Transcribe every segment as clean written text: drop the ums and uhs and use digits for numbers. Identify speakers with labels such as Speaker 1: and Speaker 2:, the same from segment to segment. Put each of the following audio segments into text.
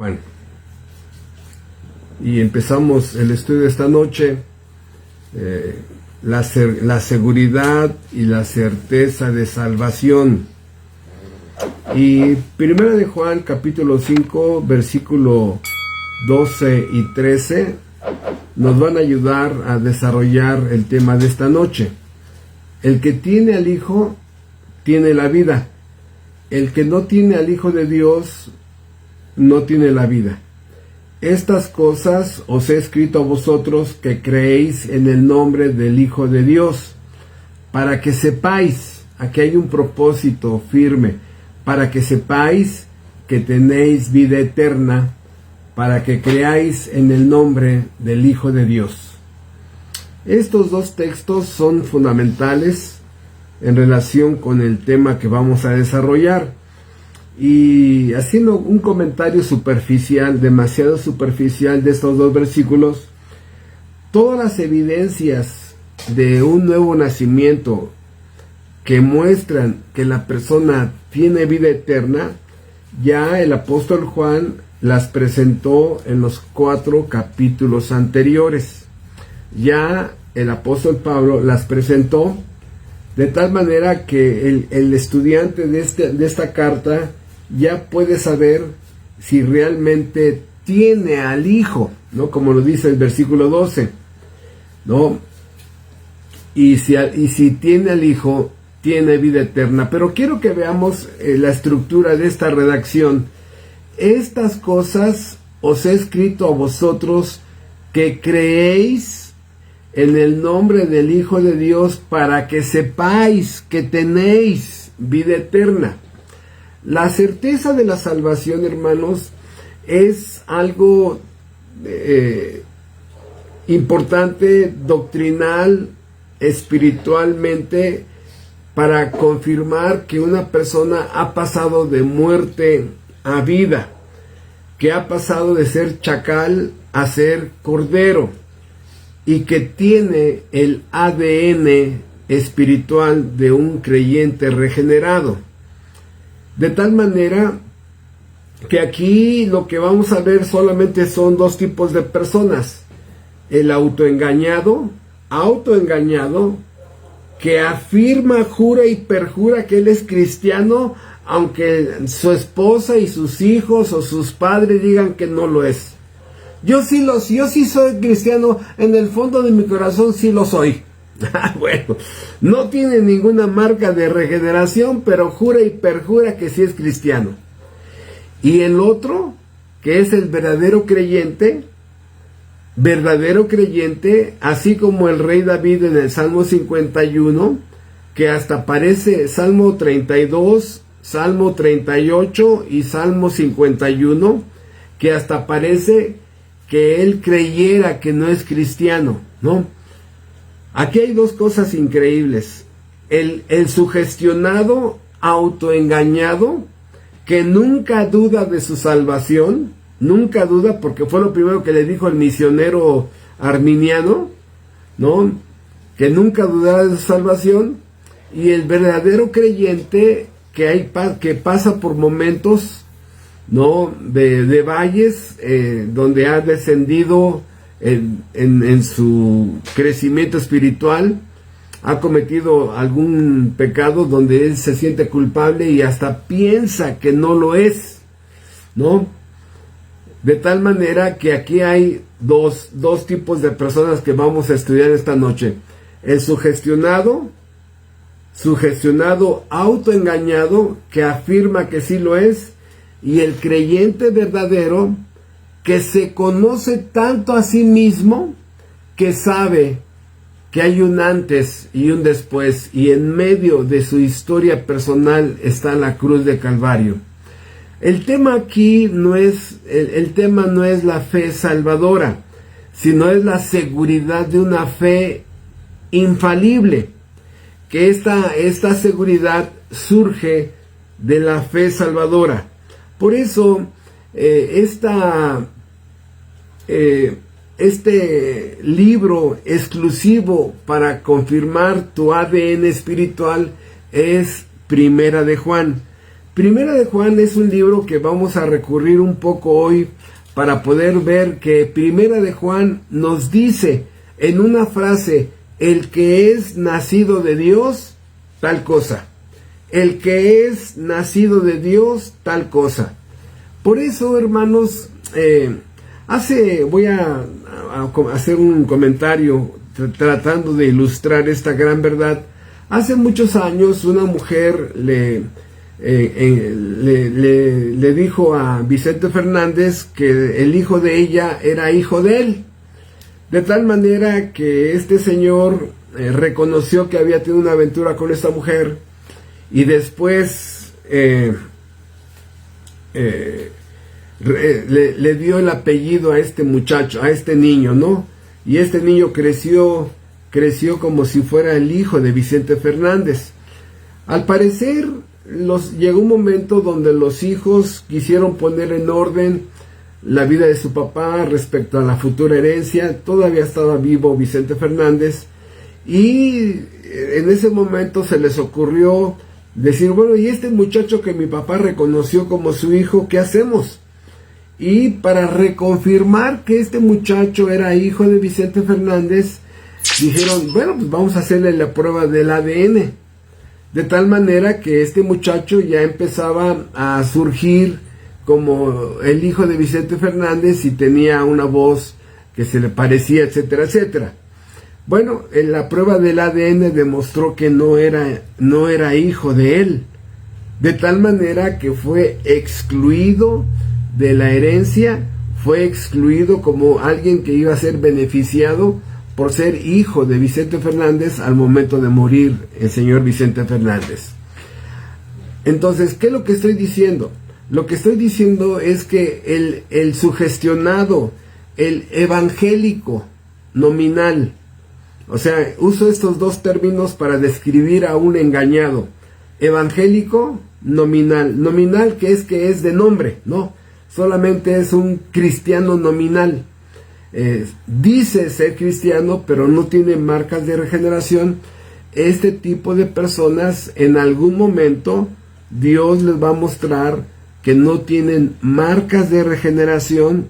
Speaker 1: Juan. Y empezamos el estudio de esta noche, la seguridad y la certeza de salvación. Y primera de Juan, capítulo 5, versículo 12 y 13, nos van a ayudar a desarrollar el tema de esta noche. El que tiene al Hijo, tiene la vida. El que no tiene al Hijo de Dios, no tiene la vida. Estas cosas os he escrito a vosotros que creéis en el nombre del Hijo de Dios, para que sepáis, aquí hay un propósito firme, para que sepáis que tenéis vida eterna, para que creáis en el nombre del Hijo de Dios. Estos dos textos son fundamentales en relación con el tema que vamos a desarrollar. Y haciendo un comentario superficial, demasiado superficial de estos dos versículos, todas las evidencias de un nuevo nacimiento que muestran que la persona tiene vida eterna, ya el apóstol Juan las presentó en los 4 capítulos anteriores. Ya el apóstol Pablo las presentó de tal manera que el estudiante de esta carta ya puede saber si realmente tiene al Hijo, ¿no? Como lo dice el versículo 12, ¿no? Y si tiene al Hijo, tiene vida eterna. Pero quiero que veamos la estructura de esta redacción. Estas cosas os he escrito a vosotros que creéis en el nombre del Hijo de Dios, para que sepáis que tenéis vida eterna. La certeza de la salvación, hermanos, es algo importante, doctrinal, espiritualmente, para confirmar que una persona ha pasado de muerte a vida, que ha pasado de ser chacal a ser cordero, y que tiene el ADN espiritual de un creyente regenerado. De tal manera que aquí lo que vamos a ver solamente son dos tipos de personas: el autoengañado, que afirma, jura y perjura que él es cristiano, aunque su esposa y sus hijos o sus padres digan que no lo es. Yo sí soy cristiano, en el fondo de mi corazón sí lo soy. Bueno, no tiene ninguna marca de regeneración, pero jura y perjura que sí es cristiano. Y el otro, que es el verdadero creyente, así como el rey David en el Salmo 51, que hasta parece Salmo 32, Salmo 38 y Salmo 51, que hasta parece que él creyera que no es cristiano, ¿no? Aquí hay dos cosas increíbles: el sugestionado, autoengañado, que nunca duda de su salvación, nunca duda, porque fue lo primero que le dijo el misionero arminiano, ¿no? Que nunca dudará de su salvación. Y el verdadero creyente que pasa por momentos, ¿no? de valles, donde ha descendido en su crecimiento espiritual, ha cometido algún pecado donde él se siente culpable y hasta piensa que no lo es, ¿no? De tal manera que aquí hay dos tipos de personas que vamos a estudiar esta noche: el sugestionado, autoengañado, que afirma que sí lo es, y el creyente verdadero, que se conoce tanto a sí mismo que sabe que hay un antes y un después, y en medio de su historia personal está la cruz de Calvario. El tema aquí no es la fe salvadora, sino es la seguridad de una fe infalible, que esta seguridad surge de la fe salvadora. Por eso este libro exclusivo para confirmar tu ADN espiritual es Primera de Juan. Primera de Juan es un libro que vamos a recurrir un poco hoy para poder ver que Primera de Juan nos dice en una frase: el que es nacido de Dios, tal cosa. El que es nacido de Dios, tal cosa. Por eso, hermanos, voy a hacer un comentario tratando de ilustrar esta gran verdad. Hace muchos años una mujer le dijo a Vicente Fernández que el hijo de ella era hijo de él. De tal manera que este señor reconoció que había tenido una aventura con esta mujer y después le dio el apellido a este muchacho, a este niño, ¿no? Y este niño creció como si fuera el hijo de Vicente Fernández. Al parecer, llegó un momento donde los hijos quisieron poner en orden la vida de su papá respecto a la futura herencia. Todavía estaba vivo Vicente Fernández, y en ese momento se les ocurrió decir: bueno, y este muchacho que mi papá reconoció como su hijo, ¿qué hacemos? Y para reconfirmar que este muchacho era hijo de Vicente Fernández, dijeron: bueno, pues vamos a hacerle la prueba del ADN. De tal manera que este muchacho ya empezaba a surgir como el hijo de Vicente Fernández y tenía una voz que se le parecía, etcétera, etcétera. Bueno, en la prueba del ADN demostró que no era hijo de él, de tal manera que fue excluido de la herencia, fue excluido como alguien que iba a ser beneficiado por ser hijo de Vicente Fernández al momento de morir el señor Vicente Fernández. Entonces, ¿qué es lo que estoy diciendo? Lo que estoy diciendo es que el sugestionado, el evangélico nominal, o sea, uso estos dos términos para describir a un engañado: evangélico nominal. Nominal que es de nombre, no, solamente es un cristiano nominal. Dice ser cristiano, pero no tiene marcas de regeneración. Este tipo de personas, en algún momento Dios les va a mostrar que no tienen marcas de regeneración.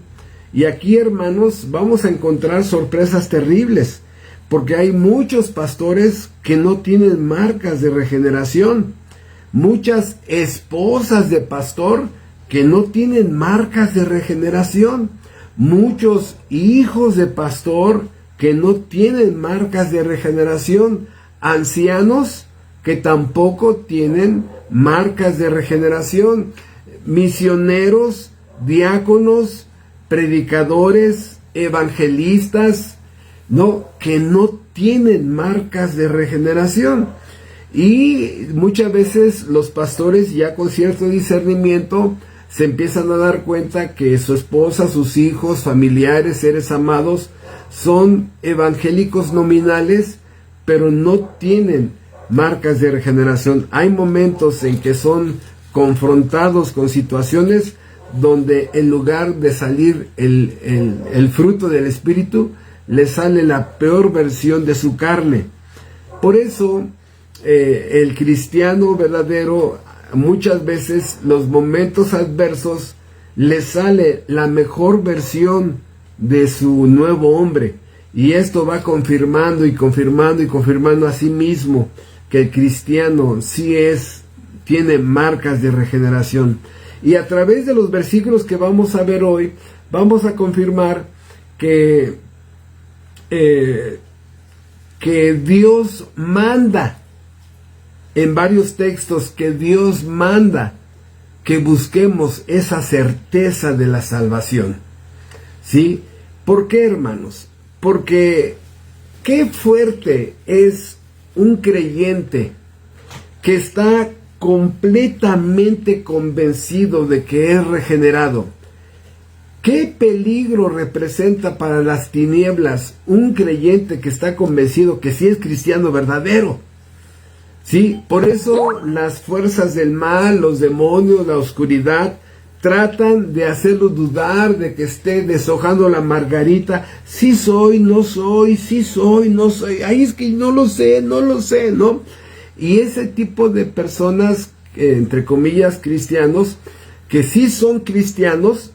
Speaker 1: Y aquí, hermanos, vamos a encontrar sorpresas terribles, porque hay muchos pastores que no tienen marcas de regeneración, muchas esposas de pastor que no tienen marcas de regeneración, muchos hijos de pastor que no tienen marcas de regeneración, ancianos que tampoco tienen marcas de regeneración, misioneros, diáconos, predicadores, evangelistas, que no tienen marcas de regeneración. Y muchas veces los pastores, ya con cierto discernimiento, se empiezan a dar cuenta que su esposa, sus hijos, familiares, seres amados, son evangélicos nominales, pero no tienen marcas de regeneración. Hay momentos en que son confrontados con situaciones donde en lugar de salir el fruto del Espíritu, le sale la peor versión de su carne. Por eso el cristiano verdadero, muchas veces los momentos adversos, le sale la mejor versión de su nuevo hombre, y esto va confirmando y confirmando y confirmando a sí mismo que el cristiano sí tiene marcas de regeneración. Y a través de los versículos que vamos a ver hoy, vamos a confirmar que Dios manda, en varios textos, que Dios manda que busquemos esa certeza de la salvación. ¿Sí? ¿Por qué, hermanos? Porque qué fuerte es un creyente que está completamente convencido de que es regenerado. ¿Qué peligro representa para las tinieblas un creyente que está convencido que sí es cristiano verdadero? Sí, por eso las fuerzas del mal, los demonios, la oscuridad, tratan de hacerlo dudar de que esté deshojando la margarita. Sí soy, no soy, sí soy, no soy. Ay, es que no lo sé, ¿no? Y ese tipo de personas entre comillas, cristianos, que sí son cristianos,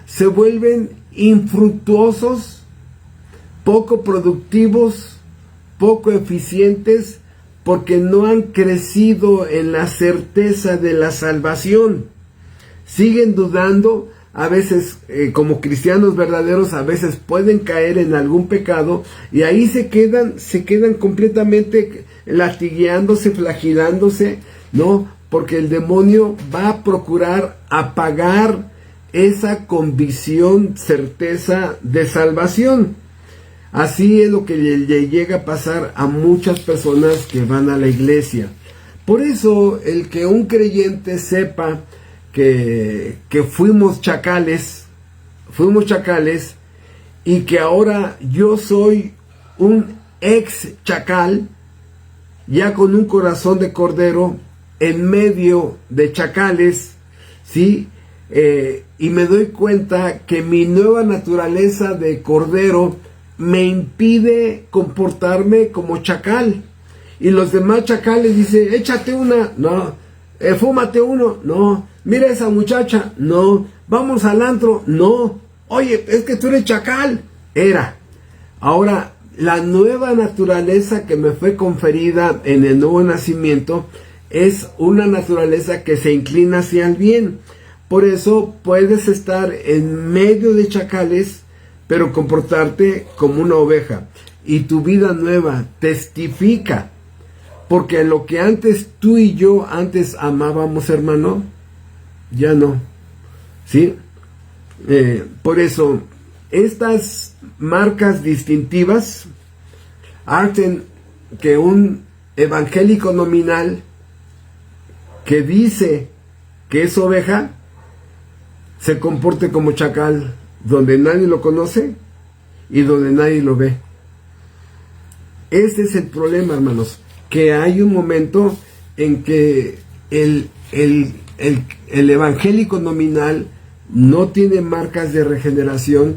Speaker 1: se vuelven infructuosos, poco productivos, poco eficientes, porque no han crecido en la certeza de la salvación. Siguen dudando, a veces como cristianos verdaderos, a veces pueden caer en algún pecado y ahí se quedan completamente latigueándose, flagelándose, ¿no? Porque el demonio va a procurar apagar esa convicción, certeza de salvación. Así es lo que le llega a pasar a muchas personas que van a la iglesia. Por eso, el que un creyente sepa que fuimos chacales, y que ahora yo soy un ex chacal, ya con un corazón de cordero, en medio de chacales, ¿sí? Y me doy cuenta que mi nueva naturaleza de cordero me impide comportarme como chacal. Y los demás chacales dicen, échate una, no, fúmate uno, no, mira esa muchacha, no, vamos al antro, no, oye, es que tú eres chacal. Ahora, la nueva naturaleza que me fue conferida en el nuevo nacimiento es una naturaleza que se inclina hacia el bien. Por eso puedes estar en medio de chacales, pero comportarte como una oveja. Y tu vida nueva testifica. Porque lo que antes tú y yo antes amábamos, hermano, ya no. ¿Sí? Por eso, estas marcas distintivas hacen que un evangélico nominal que dice que es oveja se comporte como chacal, donde nadie lo conoce y donde nadie lo ve. Ese es el problema, hermanos, que hay un momento en que el evangélico nominal no tiene marcas de regeneración,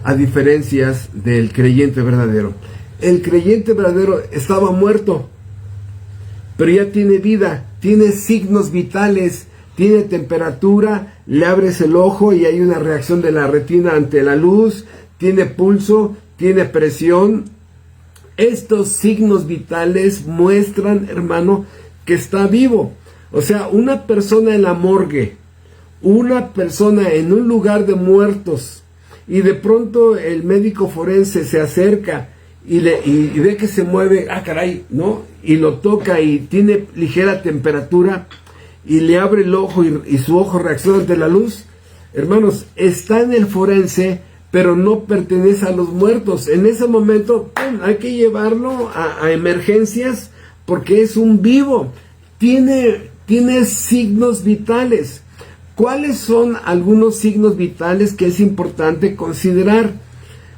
Speaker 1: a diferencias del creyente verdadero. El creyente verdadero estaba muerto, pero ya tiene vida, tiene signos vitales, tiene temperatura, le abres el ojo y hay una reacción de la retina ante la luz, tiene pulso, tiene presión. Estos signos vitales muestran, hermano, que está vivo. O sea, una persona en la morgue, una persona en un lugar de muertos, y de pronto el médico forense se acerca y ve que se mueve, caray, ¿no? Y lo toca y tiene ligera temperatura y le abre el ojo y su ojo reacciona ante la luz. Hermanos, está en el forense, pero no pertenece a los muertos. En ese momento, ¡pum!, hay que llevarlo a emergencias porque es un vivo. Tiene signos vitales. ¿Cuáles son algunos signos vitales que es importante considerar?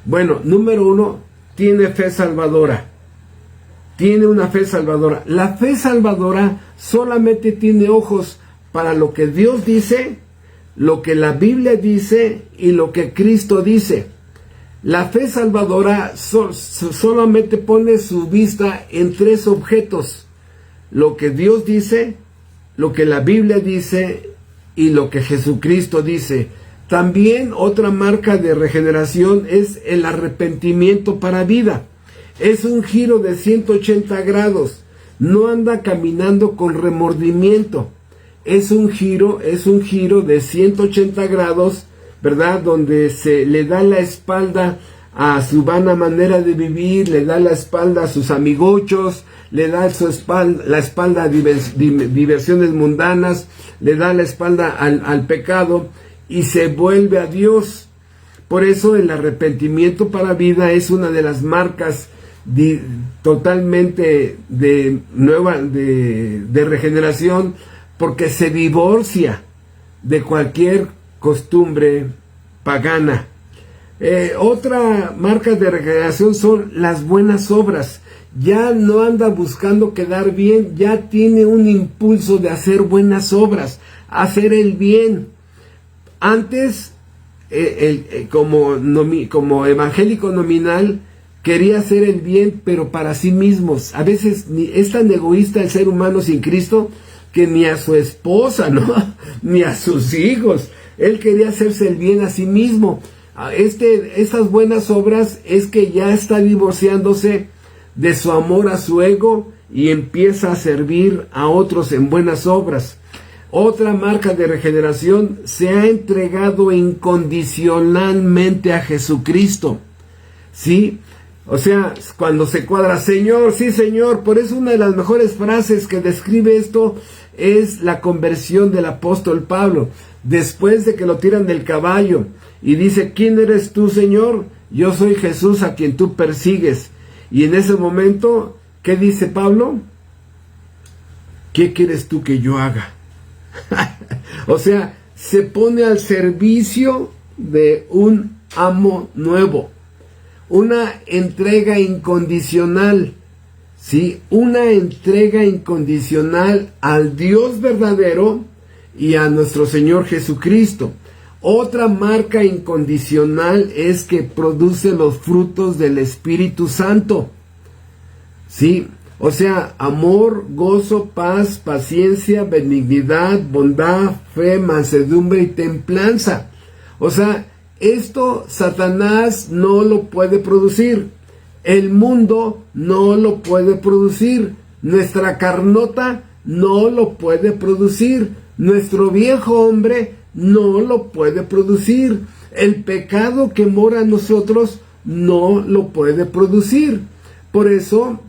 Speaker 1: Bueno, número 1, tiene fe salvadora. Tiene una fe salvadora. La fe salvadora solamente tiene ojos para lo que Dios dice, lo que la Biblia dice y lo que Cristo dice. La fe salvadora solamente pone su vista en 3 objetos: lo que Dios dice, lo que la Biblia dice y lo que Jesucristo dice. También otra marca de regeneración es el arrepentimiento para vida. Es un giro de 180 grados. No anda caminando con remordimiento. Es un giro de 180 grados, ¿verdad? Donde se le da la espalda a su vana manera de vivir, le da la espalda a sus amigochos, le da la espalda a diversiones mundanas, le da la espalda al pecado y se vuelve a Dios. Por eso el arrepentimiento para vida es una de las marcas totalmente de regeneración, porque se divorcia de cualquier costumbre pagana. Otra marca de regeneración son las buenas obras. Ya no anda buscando quedar bien, ya tiene un impulso de hacer buenas obras, hacer el bien. Antes, como evangélico nominal, quería hacer el bien, pero para sí mismos. A veces es tan egoísta el ser humano sin Cristo que ni a su esposa, ¿no? Ni a sus hijos. Él quería hacerse el bien a sí mismo. Estas buenas obras es que ya está divorciándose de su amor a su ego y empieza a servir a otros en buenas obras. Otra marca de regeneración: se ha entregado incondicionalmente a Jesucristo. ¿Sí? O sea, cuando se cuadra, Señor, sí Señor. Por eso una de las mejores frases que describe esto es la conversión del apóstol Pablo, después de que lo tiran del caballo, y dice: ¿quién eres tú, Señor? Yo soy Jesús a quien tú persigues. Y en ese momento, ¿qué dice Pablo? ¿Qué quieres tú que yo haga? O sea, se pone al servicio de un amo nuevo. Una entrega incondicional, ¿sí? Una entrega incondicional al Dios verdadero y a nuestro Señor Jesucristo. Otra marca incondicional es que produce los frutos del Espíritu Santo, ¿sí? O sea, amor, gozo, paz, paciencia, benignidad, bondad, fe, mansedumbre y templanza. O sea, esto Satanás no lo puede producir. El mundo no lo puede producir. Nuestra carnota no lo puede producir. Nuestro viejo hombre no lo puede producir. El pecado que mora en nosotros no lo puede producir. Por eso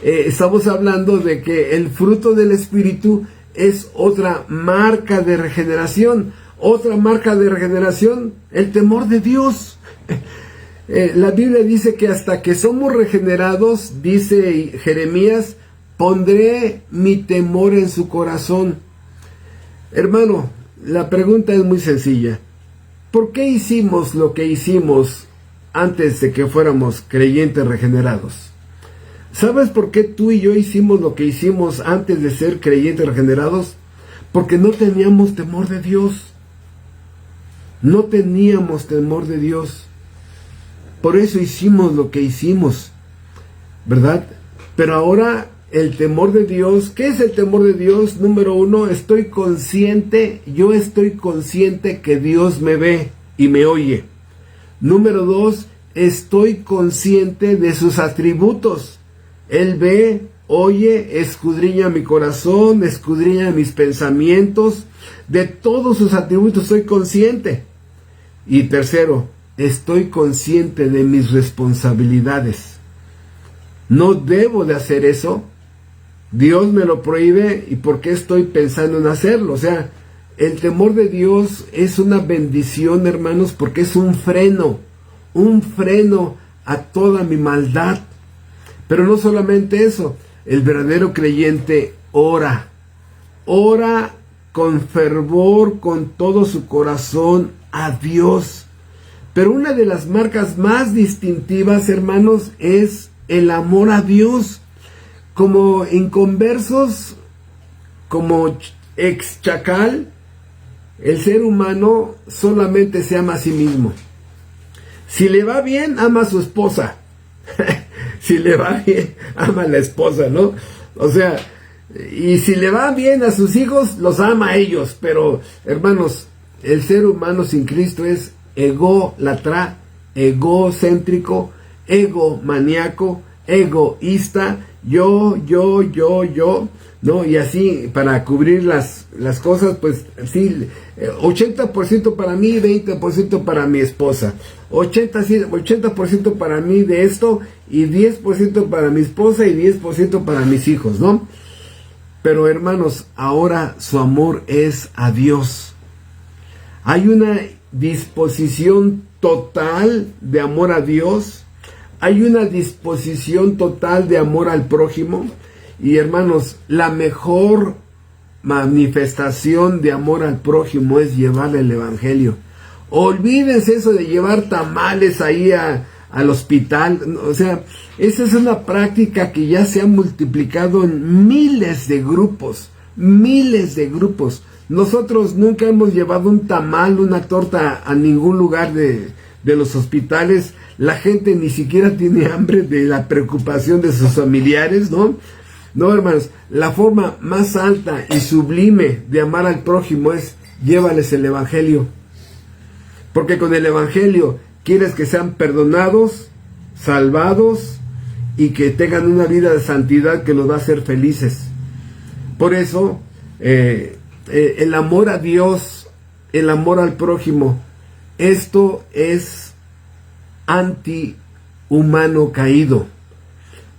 Speaker 1: estamos hablando de que el fruto del Espíritu es otra marca de regeneración. Otra marca de regeneración, el temor de Dios. La Biblia dice que hasta que somos regenerados, dice Jeremías, pondré mi temor en su corazón. Hermano, la pregunta es muy sencilla. ¿Por qué hicimos lo que hicimos antes de que fuéramos creyentes regenerados? ¿Sabes por qué tú y yo hicimos lo que hicimos antes de ser creyentes regenerados? Porque no teníamos temor de Dios. No teníamos temor de Dios. Por eso hicimos lo que hicimos, ¿verdad? Pero ahora el temor de Dios, ¿qué es el temor de Dios? Número uno, yo estoy consciente que Dios me ve y me oye. Número dos, estoy consciente de sus atributos. Él ve, oye, escudriña mi corazón, escudriña mis pensamientos. De todos sus atributos estoy consciente. Y tercero, estoy consciente de mis responsabilidades. No debo de hacer eso. Dios me lo prohíbe, ¿y por qué estoy pensando en hacerlo? O sea, el temor de Dios es una bendición, hermanos, porque es un freno a toda mi maldad. Pero no solamente eso, el verdadero creyente ora con fervor, con todo su corazón a Dios. Pero una de las marcas más distintivas, hermanos, es el amor a Dios. Como inconversos, como ex chacal, el ser humano solamente se ama a sí mismo. Si le va bien, ama a su esposa. Si le va bien, ama a la esposa, ¿no? O sea, y si le va bien a sus hijos, los ama a ellos. Pero, hermanos, el ser humano sin Cristo es ególatra, egocéntrico, egomaníaco, egoísta, yo, ¿no? Y así, para cubrir las cosas, pues, sí, 80% para mí, 20% para mi esposa. 80% para mí de esto, y 10% para mi esposa, y 10% para mis hijos, ¿no? Pero, hermanos, ahora su amor es a Dios. Hay una disposición total de amor a Dios. Hay una disposición total de amor al prójimo. Y hermanos, la mejor manifestación de amor al prójimo es llevarle el evangelio. Olvídense eso de llevar tamales ahí al hospital. O sea, esa es una práctica que ya se ha multiplicado en miles de grupos. Nosotros nunca hemos llevado un tamal, una torta a ningún lugar de los hospitales, la gente ni siquiera tiene hambre de la preocupación de sus familiares, ¿no? No, hermanos, la forma más alta y sublime de amar al prójimo es llévales el Evangelio. Porque con el Evangelio quieres que sean perdonados, salvados y que tengan una vida de santidad que los va a hacer felices. Por eso, el amor a Dios, el amor al prójimo, esto es antihumano caído.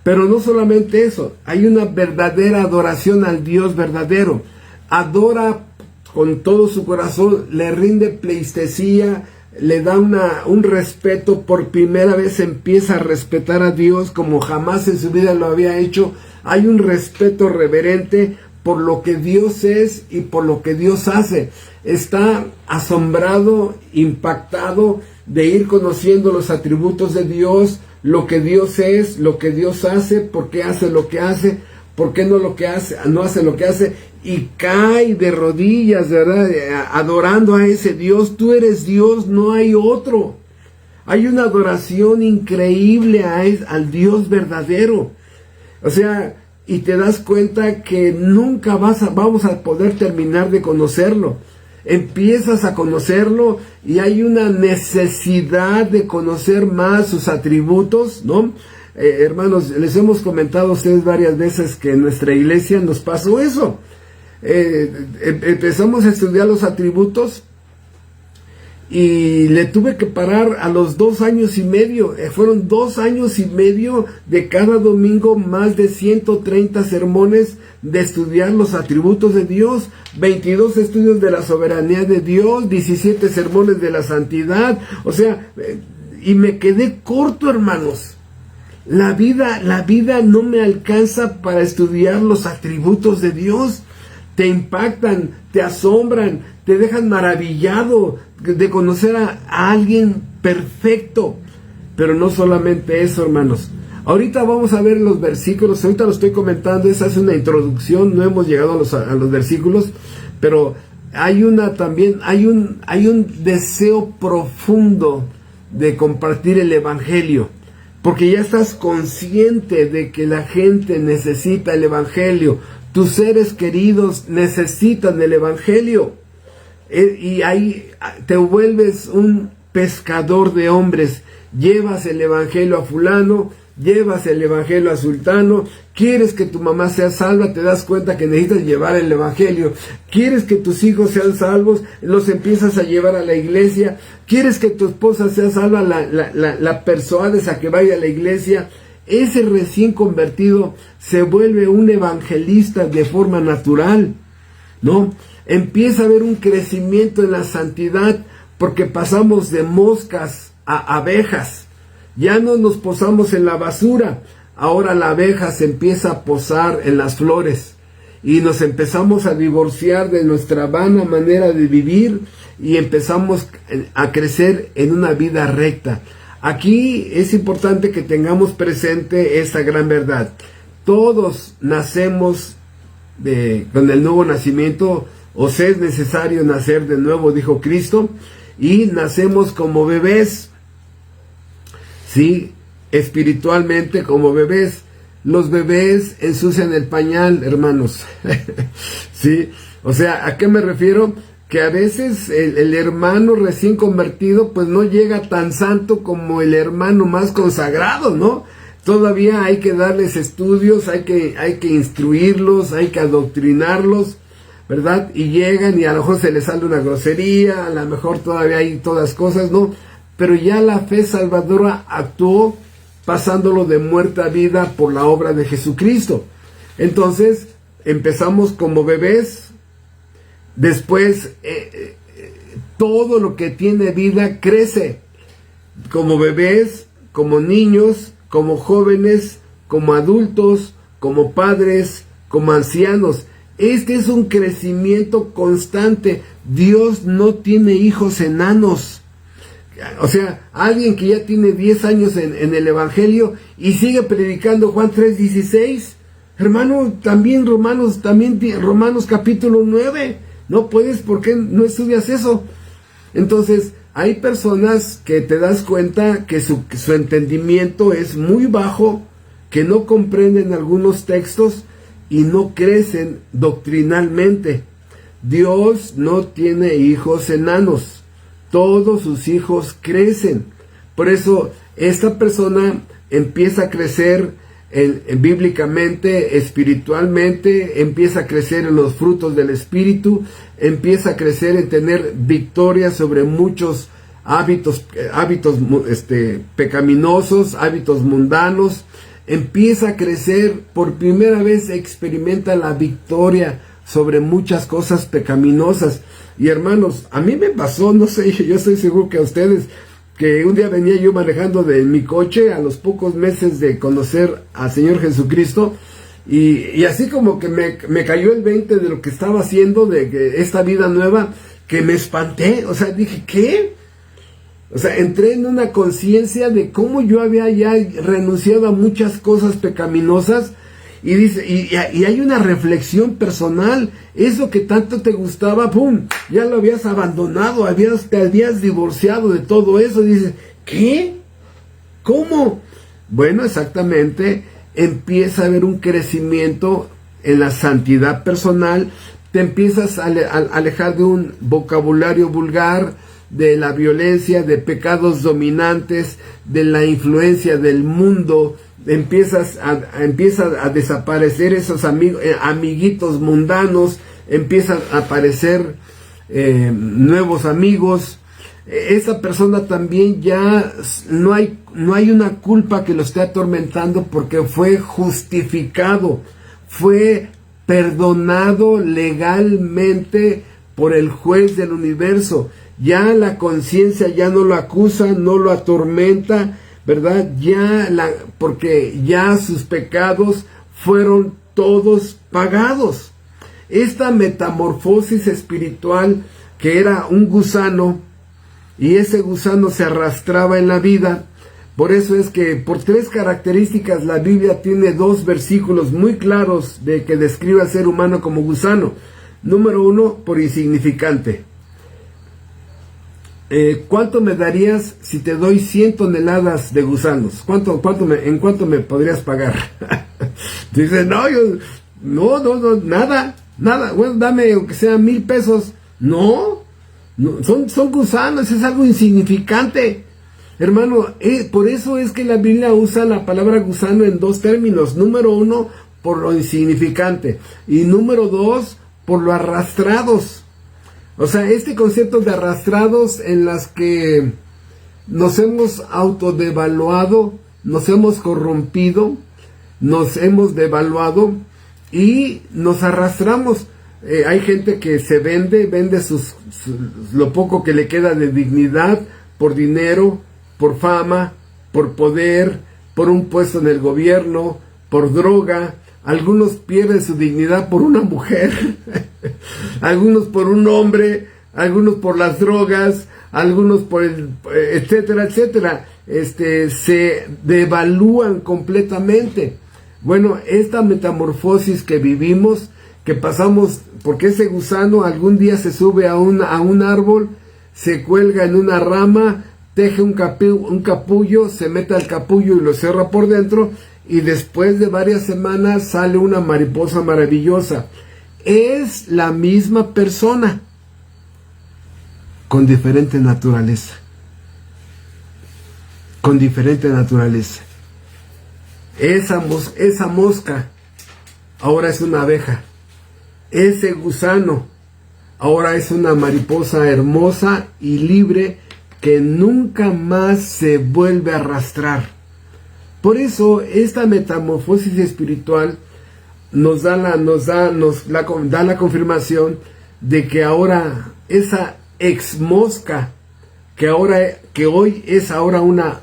Speaker 1: Pero no solamente eso, hay una verdadera adoración al Dios verdadero. Adora con todo su corazón, le rinde pleitesía, le da un respeto. Por primera vez empieza a respetar a Dios como jamás en su vida lo había hecho. Hay un respeto reverente por lo que Dios es y por lo que Dios hace. Está asombrado, impactado de ir conociendo los atributos de Dios, lo que Dios es, lo que Dios hace, por qué hace lo que hace, por qué no hace lo que hace, y cae de rodillas, ¿verdad? Adorando a ese Dios. Tú eres Dios, no hay otro. Hay una adoración increíble al Dios verdadero. O sea, y te das cuenta que nunca vamos a poder terminar de conocerlo. Empiezas a conocerlo y hay una necesidad de conocer más sus atributos, ¿no? Hermanos, les hemos comentado a ustedes varias veces que en nuestra iglesia nos pasó eso. Empezamos a estudiar los atributos y le tuve que parar a los 2 años y medio. Fueron 2 años y medio de cada domingo, más de 130 sermones de estudiar los atributos de Dios, 22 estudios de la soberanía de Dios, 17 sermones de la santidad. O sea, y me quedé corto, hermanos. La vida no me alcanza para estudiar los atributos de Dios. Te impactan, te asombran, te dejan maravillado de conocer a alguien perfecto. Pero no solamente eso, hermanos. Ahorita vamos a ver los versículos. Ahorita lo estoy comentando, esa es una introducción, no hemos llegado a los versículos, pero hay un deseo profundo de compartir el Evangelio. Porque ya estás consciente de que la gente necesita el Evangelio. Tus seres queridos necesitan el Evangelio. Y ahí te vuelves un pescador de hombres. Llevas el Evangelio a fulano, llevas el Evangelio a sultano. Quieres que tu mamá sea salva, te das cuenta que necesitas llevar el Evangelio. Quieres que tus hijos sean salvos, los empiezas a llevar a la iglesia. Quieres que tu esposa sea salva, la persuades a que vaya a la iglesia. Ese recién convertido se vuelve un evangelista de forma natural, ¿no? Empieza a haber un crecimiento en la santidad porque pasamos de moscas a abejas. Ya no nos posamos en la basura, ahora la abeja se empieza a posar en las flores y nos empezamos a divorciar de nuestra vana manera de vivir y empezamos a crecer en una vida recta. Aquí es importante que tengamos presente esta gran verdad. Todos nacemos con el nuevo nacimiento, o sea, es necesario nacer de nuevo, dijo Cristo, y nacemos como bebés, ¿sí? Espiritualmente como bebés. Los bebés ensucian el pañal, hermanos. ¿Sí? O sea, ¿a qué me refiero? Que a veces el hermano recién convertido pues no llega tan santo como el hermano más consagrado, ¿no? Todavía hay que darles estudios, hay que instruirlos, hay que adoctrinarlos, ¿verdad? Y llegan y a lo mejor se les sale una grosería, a lo mejor todavía hay todas cosas, ¿no? Pero ya la fe salvadora actuó pasándolo de muerte a vida por la obra de Jesucristo. Entonces empezamos como bebés. Después, todo lo que tiene vida crece, como bebés, como niños, como jóvenes, como adultos, como padres, como ancianos. Este es un crecimiento constante. Dios no tiene hijos enanos. O sea, alguien que ya tiene 10 años en el Evangelio y sigue predicando Juan 3:16, hermano, también Romanos capítulo 9. No puedes, ¿por qué no estudias eso? Entonces, hay personas que te das cuenta que su entendimiento es muy bajo, que no comprenden algunos textos y no crecen doctrinalmente. Dios no tiene hijos enanos, todos sus hijos crecen. Por eso esta persona empieza a crecer bíblicamente, espiritualmente, empieza a crecer en los frutos del Espíritu, empieza a crecer en tener victoria sobre muchos hábitos pecaminosos, hábitos mundanos. Empieza a crecer, por primera vez experimenta la victoria sobre muchas cosas pecaminosas. Y hermanos, a mí me pasó, no sé, yo estoy seguro que a ustedes, que un día venía yo manejando de mi coche a los pocos meses de conocer al Señor Jesucristo, y así como que me cayó el 20 de lo que estaba haciendo, de que esta vida nueva, que me espanté. O sea, dije, ¿qué? O sea, entré en una conciencia de cómo yo había ya renunciado a muchas cosas pecaminosas, y dice, y hay una reflexión personal. Eso que tanto te gustaba, ¡pum!, ya lo habías abandonado, te habías divorciado de todo eso. Y dices, ¿qué? ¿Cómo? Bueno, exactamente, empieza a haber un crecimiento en la santidad personal, te empiezas a alejar de un vocabulario vulgar, de la violencia, de pecados dominantes, de la influencia del mundo. Empieza a desaparecer esos amiguitos mundanos, empiezan a aparecer nuevos amigos. Esa persona también ya no hay una culpa que lo esté atormentando, porque fue justificado, fue perdonado legalmente por el juez del universo. Ya la conciencia ya no lo acusa, no lo atormenta, ¿verdad? Porque ya sus pecados fueron todos pagados. Esta metamorfosis espiritual, que era un gusano, y ese gusano se arrastraba en la vida. Por eso es que por 3 características la Biblia tiene 2 versículos muy claros de que describe al ser humano como gusano. Número 1, por insignificante. ¿Cuánto me darías si te doy 100 toneladas de gusanos? ¿En cuánto me podrías pagar? Dice, no, nada. Bueno, dame aunque sea 1,000 pesos. No, son gusanos, es algo insignificante. Hermano, por eso es que la Biblia usa la palabra gusano en 2 términos. Número 1, por lo insignificante. Y número 2, por lo arrastrados. O sea, este concepto de arrastrados, en las que nos hemos autodevaluado, nos hemos corrompido, nos hemos devaluado y nos arrastramos. Hay gente que se vende lo poco que le queda de dignidad por dinero, por fama, por poder, por un puesto en el gobierno, por droga. Algunos pierden su dignidad por una mujer, algunos por un hombre, algunos por las drogas, algunos por etcétera, etcétera. Se devalúan completamente. Bueno, esta metamorfosis que vivimos, que pasamos, porque ese gusano algún día se sube a un árbol, se cuelga en una rama, teje un capullo, se mete al capullo y lo cierra por dentro, y después de varias semanas sale una mariposa maravillosa. Es la misma persona, con diferente naturaleza. Con diferente naturaleza. Esa mosca ahora es una abeja. Ese gusano ahora es una mariposa hermosa y libre, que nunca más se vuelve a arrastrar. Por eso esta metamorfosis espiritual nos da la confirmación de que ahora esa ex mosca, que hoy es ahora una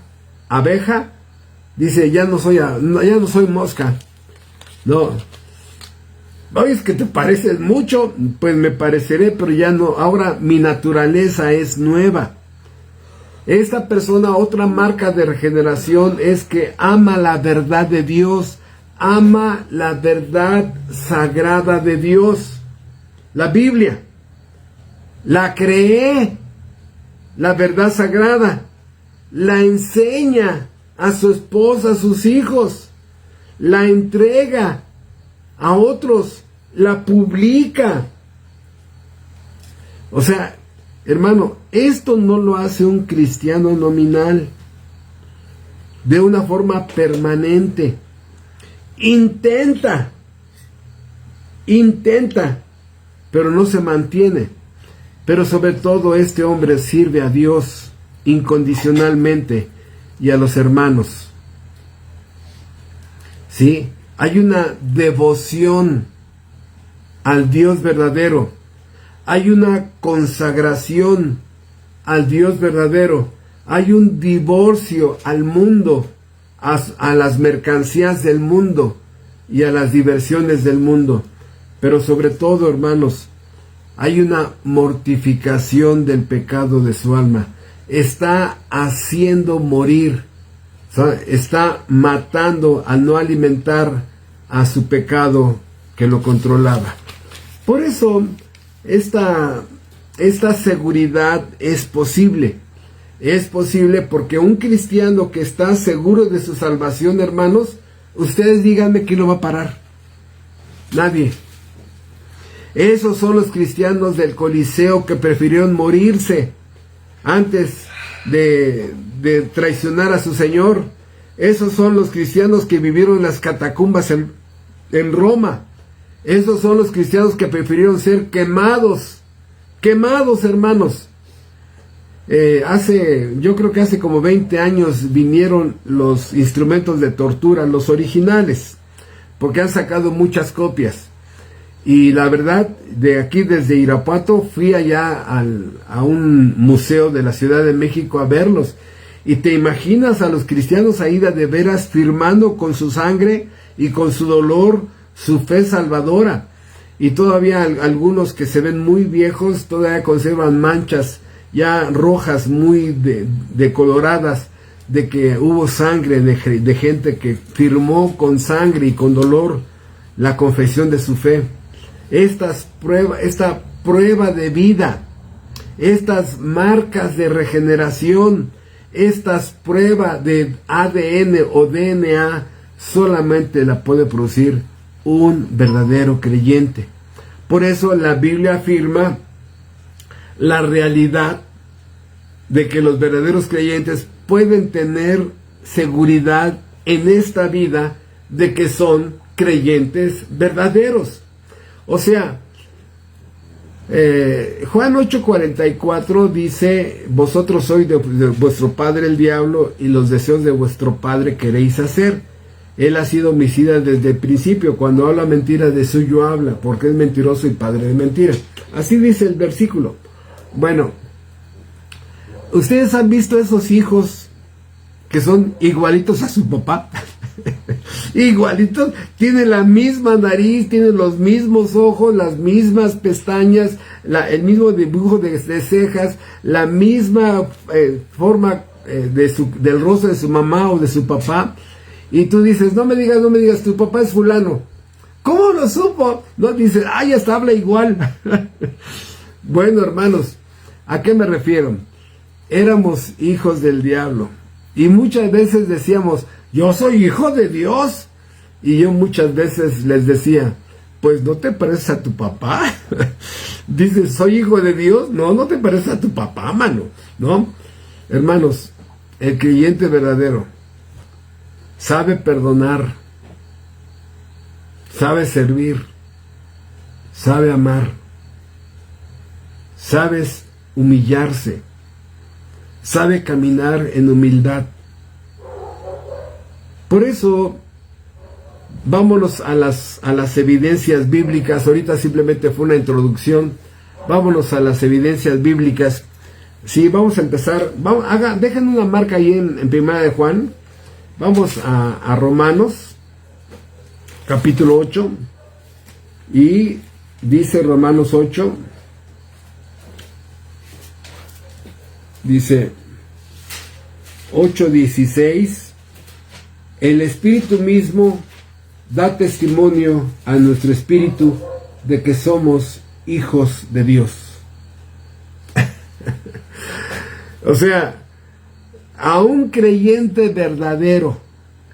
Speaker 1: abeja, dice, ya no soy mosca. No. Oye, es que te pareces mucho, pues me pareceré, pero ya no. Ahora mi naturaleza es nueva. Esta persona, otra marca de regeneración, es que ama la verdad de Dios, ama la verdad sagrada de Dios, la Biblia. La cree, la verdad sagrada, la enseña a su esposa, a sus hijos, la entrega a otros, la publica. O sea, hermano, esto no lo hace un cristiano nominal, de una forma permanente. Intenta, pero no se mantiene. Pero sobre todo este hombre sirve a Dios incondicionalmente y a los hermanos. ¿Sí? Hay una devoción al Dios verdadero. Hay una consagración al Dios verdadero. Hay un divorcio al mundo, a las mercancías del mundo y a las diversiones del mundo. Pero sobre todo, hermanos, hay una mortificación del pecado de su alma. Está haciendo morir, está matando al no alimentar a su pecado que lo controlaba. Por eso, esta seguridad es posible. Es posible porque un cristiano que está seguro de su salvación, hermanos, ustedes díganme quién lo va a parar. Nadie. Esos son los cristianos del Coliseo que prefirieron morirse antes de traicionar a su Señor. Esos son los cristianos que vivieron en las catacumbas en Roma. Esos son los cristianos que prefirieron ser quemados. Quemados, hermanos. Yo creo que hace como 20 años vinieron los instrumentos de tortura, los originales, porque han sacado muchas copias. Y la verdad, de aquí desde Irapuato fui allá a un museo de la Ciudad de México a verlos. Y te imaginas a los cristianos ahí de veras firmando con su sangre y con su dolor su fe salvadora. Y todavía algunos que se ven muy viejos todavía conservan manchas ya rojas, muy decoloradas, de que hubo sangre de gente que firmó con sangre y con dolor la confesión de su fe. Esta prueba de vida, estas marcas de regeneración, estas pruebas de ADN o DNA, solamente la puede producir un verdadero creyente. Por eso la Biblia afirma la realidad de que los verdaderos creyentes pueden tener seguridad en esta vida de que son creyentes verdaderos. O sea, Juan 8:44 dice: vosotros sois de vuestro padre el diablo, y los deseos de vuestro padre queréis hacer. Él ha sido homicida desde el principio. Cuando habla mentira, de suyo habla, porque es mentiroso y padre de mentira. Así dice el versículo. Bueno, ¿ustedes han visto esos hijos que son igualitos a su papá? Igualitos, tienen la misma nariz, tienen los mismos ojos, las mismas pestañas, el mismo dibujo de cejas, la misma forma del rostro de su mamá o de su papá. Y tú dices, no me digas, tu papá es fulano. ¿Cómo lo supo? No, dices, ya hasta habla igual. Bueno, hermanos, ¿a qué me refiero? Éramos hijos del diablo. Y muchas veces decíamos, yo soy hijo de Dios. Y yo muchas veces les decía, pues no te pareces a tu papá. Dices, soy hijo de Dios. No te pareces a tu papá, mano. ¿No? Hermanos, el creyente verdadero sabe perdonar, sabe servir, sabe amar, sabe humillarse, sabe caminar en humildad. Por eso, vámonos a las evidencias bíblicas. Ahorita simplemente fue una introducción. Vámonos a las evidencias bíblicas. Sí, vamos a empezar. Dejen una marca ahí en Primera de Juan. Vamos a Romanos, capítulo 8. Y dice Romanos 8. Dice 8:16. El Espíritu mismo da testimonio a nuestro espíritu de que somos hijos de Dios. O sea, a un creyente verdadero,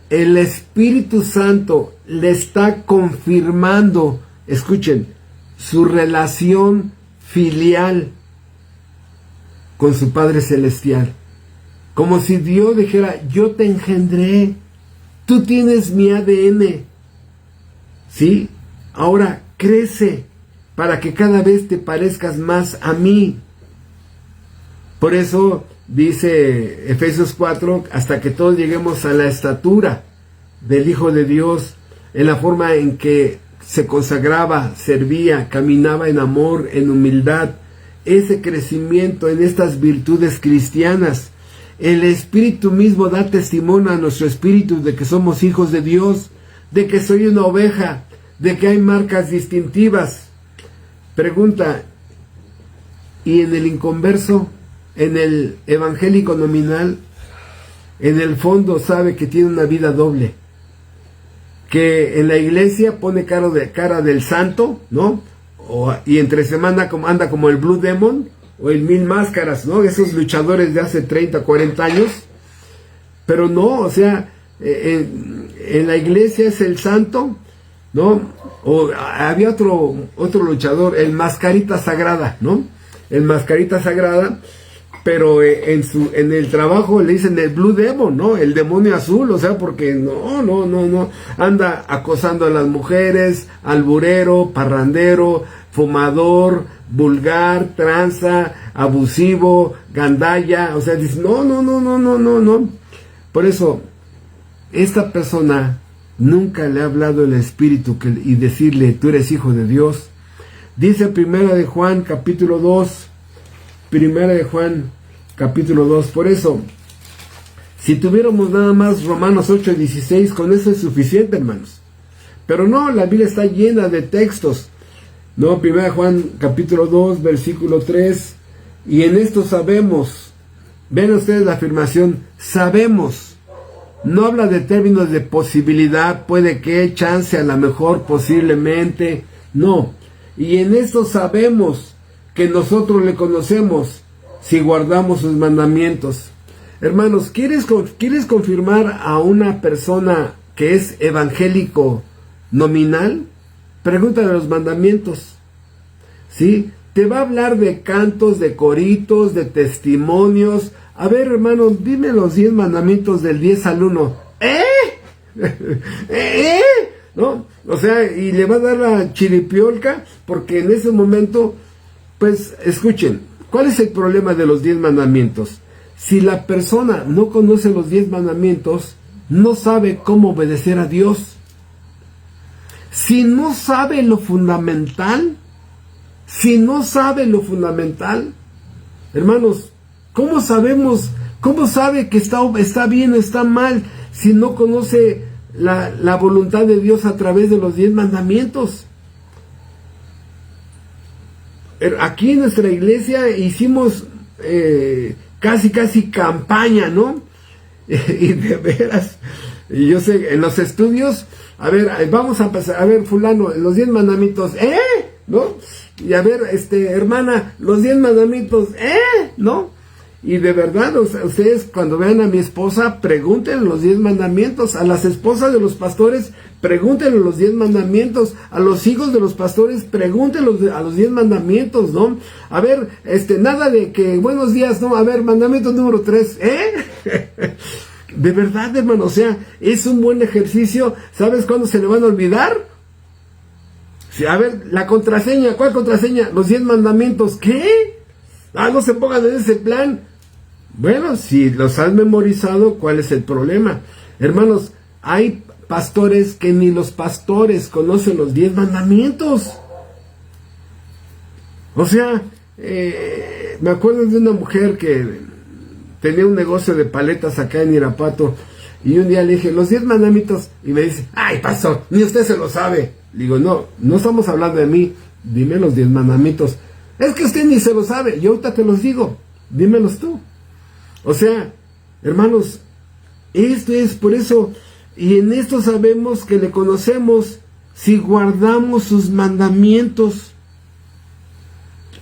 Speaker 1: el Espíritu Santo le está confirmando, escuchen, su relación filial con su Padre Celestial. Como si Dios dijera, yo te engendré, tú tienes mi ADN, ¿sí? Ahora crece para que cada vez te parezcas más a mí. Por eso dice Efesios 4, hasta que todos lleguemos a la estatura del Hijo de Dios, en la forma en que se consagraba, servía, caminaba en amor, en humildad, ese crecimiento en estas virtudes cristianas. El Espíritu mismo da testimonio a nuestro espíritu de que somos hijos de Dios, de que soy una oveja, de que hay marcas distintivas. Pregunta, ¿y en el inconverso, en el evangélico nominal, en el fondo sabe que tiene una vida doble? Que en la iglesia pone cara del santo, ¿no? Y entre semana anda como el Blue Demon o el Mil Máscaras, ¿no? Esos luchadores de hace 30, 40 años. Pero no, o sea, en la iglesia es el santo, ¿no? O había otro luchador, el Mascarita Sagrada, ¿no? El Mascarita Sagrada, pero en el trabajo le dicen el Blue Demon, ¿no? El demonio azul, o sea, porque no, anda acosando a las mujeres, alburero, parrandero, fumador, vulgar, tranza, abusivo, gandalla, o sea, dice, no. Por eso, esta persona nunca le ha hablado el Espíritu y decirle, tú eres hijo de Dios. Dice Primera de Juan, capítulo 2, Primera de Juan, capítulo 2, por eso, si tuviéramos nada más Romanos 8:16, con eso es suficiente, hermanos. Pero no, la Biblia está llena de textos, ¿no? Primera de Juan, capítulo 2, versículo 3, y en esto sabemos, ven ustedes la afirmación, sabemos, no habla de términos de posibilidad, puede que, chance, a lo mejor, posiblemente, no, y en esto sabemos que nosotros le conocemos si guardamos sus mandamientos. Hermanos, ¿quieres confirmar a una persona que es evangélico nominal? Pregúntale los mandamientos, ¿sí? Te va a hablar de cantos, de coritos, de testimonios. A ver, hermano, dime los 10 mandamientos del 10 al 1. ¿No? O sea, y le va a dar la chiripiolca, porque en ese momento, pues, escuchen, ¿cuál es el problema de los 10 mandamientos? Si la persona no conoce los 10 mandamientos, no sabe cómo obedecer a Dios. Si no sabe lo fundamental, hermanos, ¿cómo sabe que está bien o está mal si no conoce la voluntad de Dios a través de los 10 mandamientos? Aquí en nuestra iglesia hicimos casi campaña, ¿no? Y de veras, y yo sé, en los estudios, a ver, vamos a pasar, a ver, fulano, los 10 mandamientos, ¿no? Y a ver, hermana, los 10 mandamientos, ¿no? Y de verdad, o sea, ustedes cuando vean a mi esposa, pregúntenle los 10 mandamientos. A las esposas de los pastores, pregúntenle los 10 mandamientos. A los hijos de los pastores, pregúntenle a los 10 mandamientos, ¿no? A ver, nada de que buenos días, ¿no? A ver, mandamiento número 3, De verdad, hermano, o sea, es un buen ejercicio. ¿Sabes cuándo se le van a olvidar? Sí, a ver, la contraseña, ¿cuál contraseña? Los 10 mandamientos, ¿qué? No se pongan en ese plan. Bueno, si los has memorizado, ¿cuál es el problema? Hermanos, hay pastores que ni los pastores conocen los 10 mandamientos. O sea, me acuerdo de una mujer que tenía un negocio de paletas acá en Irapuato, y un día le dije, los 10 mandamientos, y me dice, ay, pastor, ni usted se lo sabe. Le digo, no estamos hablando de mí, dime los 10 mandamientos. Es que usted ni se lo sabe, yo ahorita te los digo, dímelos tú. O sea, hermanos, esto es por eso, y en esto sabemos que le conocemos si guardamos sus mandamientos.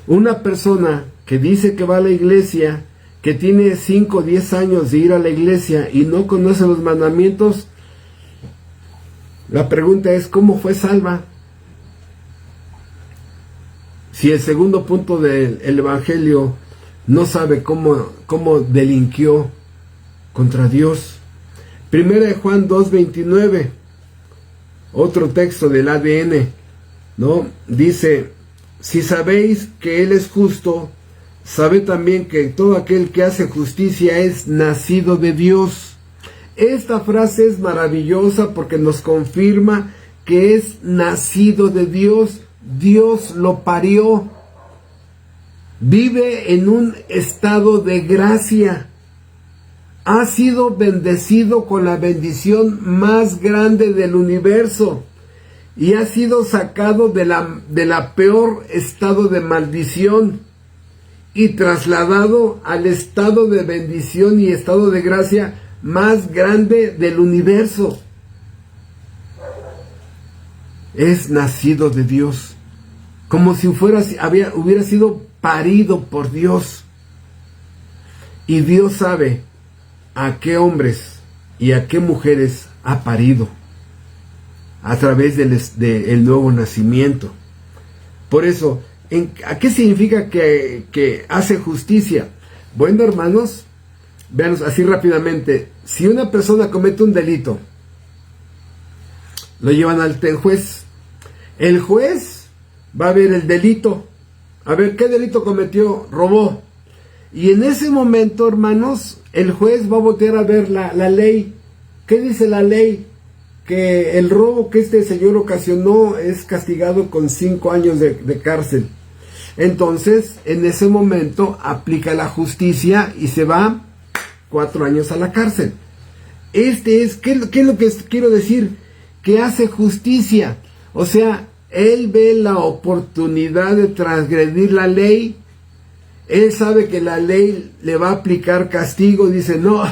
Speaker 1: Una persona que dice que va a la iglesia, que tiene 5 o 10 años de ir a la iglesia y no conoce los mandamientos, la pregunta es, ¿cómo fue salva? Si el segundo punto del Evangelio no sabe cómo delinquió contra Dios. Primera de Juan 2:29, otro texto del ADN, ¿no? Dice, si sabéis que Él es justo, sabed también que todo aquel que hace justicia es nacido de Dios. Esta frase es maravillosa porque nos confirma que es nacido de Dios. Dios lo parió. Vive en un estado de gracia. Ha sido bendecido con la bendición más grande del universo. Y ha sido sacado de la peor estado de maldición y trasladado al estado de bendición y estado de gracia más grande del universo. Es nacido de Dios, como si hubiera sido parido por Dios. Y Dios sabe a qué hombres y a qué mujeres ha parido a través del nuevo nacimiento. Por eso, ¿a qué significa que hace justicia? Bueno, hermanos, vean así rápidamente. Si una persona comete un delito, lo llevan ante el juez. El juez va a ver el delito. A ver, ¿qué delito cometió? Robó. Y en ese momento, hermanos, el juez va a voltear a ver la ley. ¿Qué dice la ley? Que el robo que este señor ocasionó es castigado con 5 años de cárcel. Entonces, en ese momento, aplica la justicia y se va 4 años a la cárcel. ¿Qué es lo que quiero decir? Que hace justicia. O sea, él ve la oportunidad de transgredir la ley. Él sabe que la ley le va a aplicar castigo y dice, no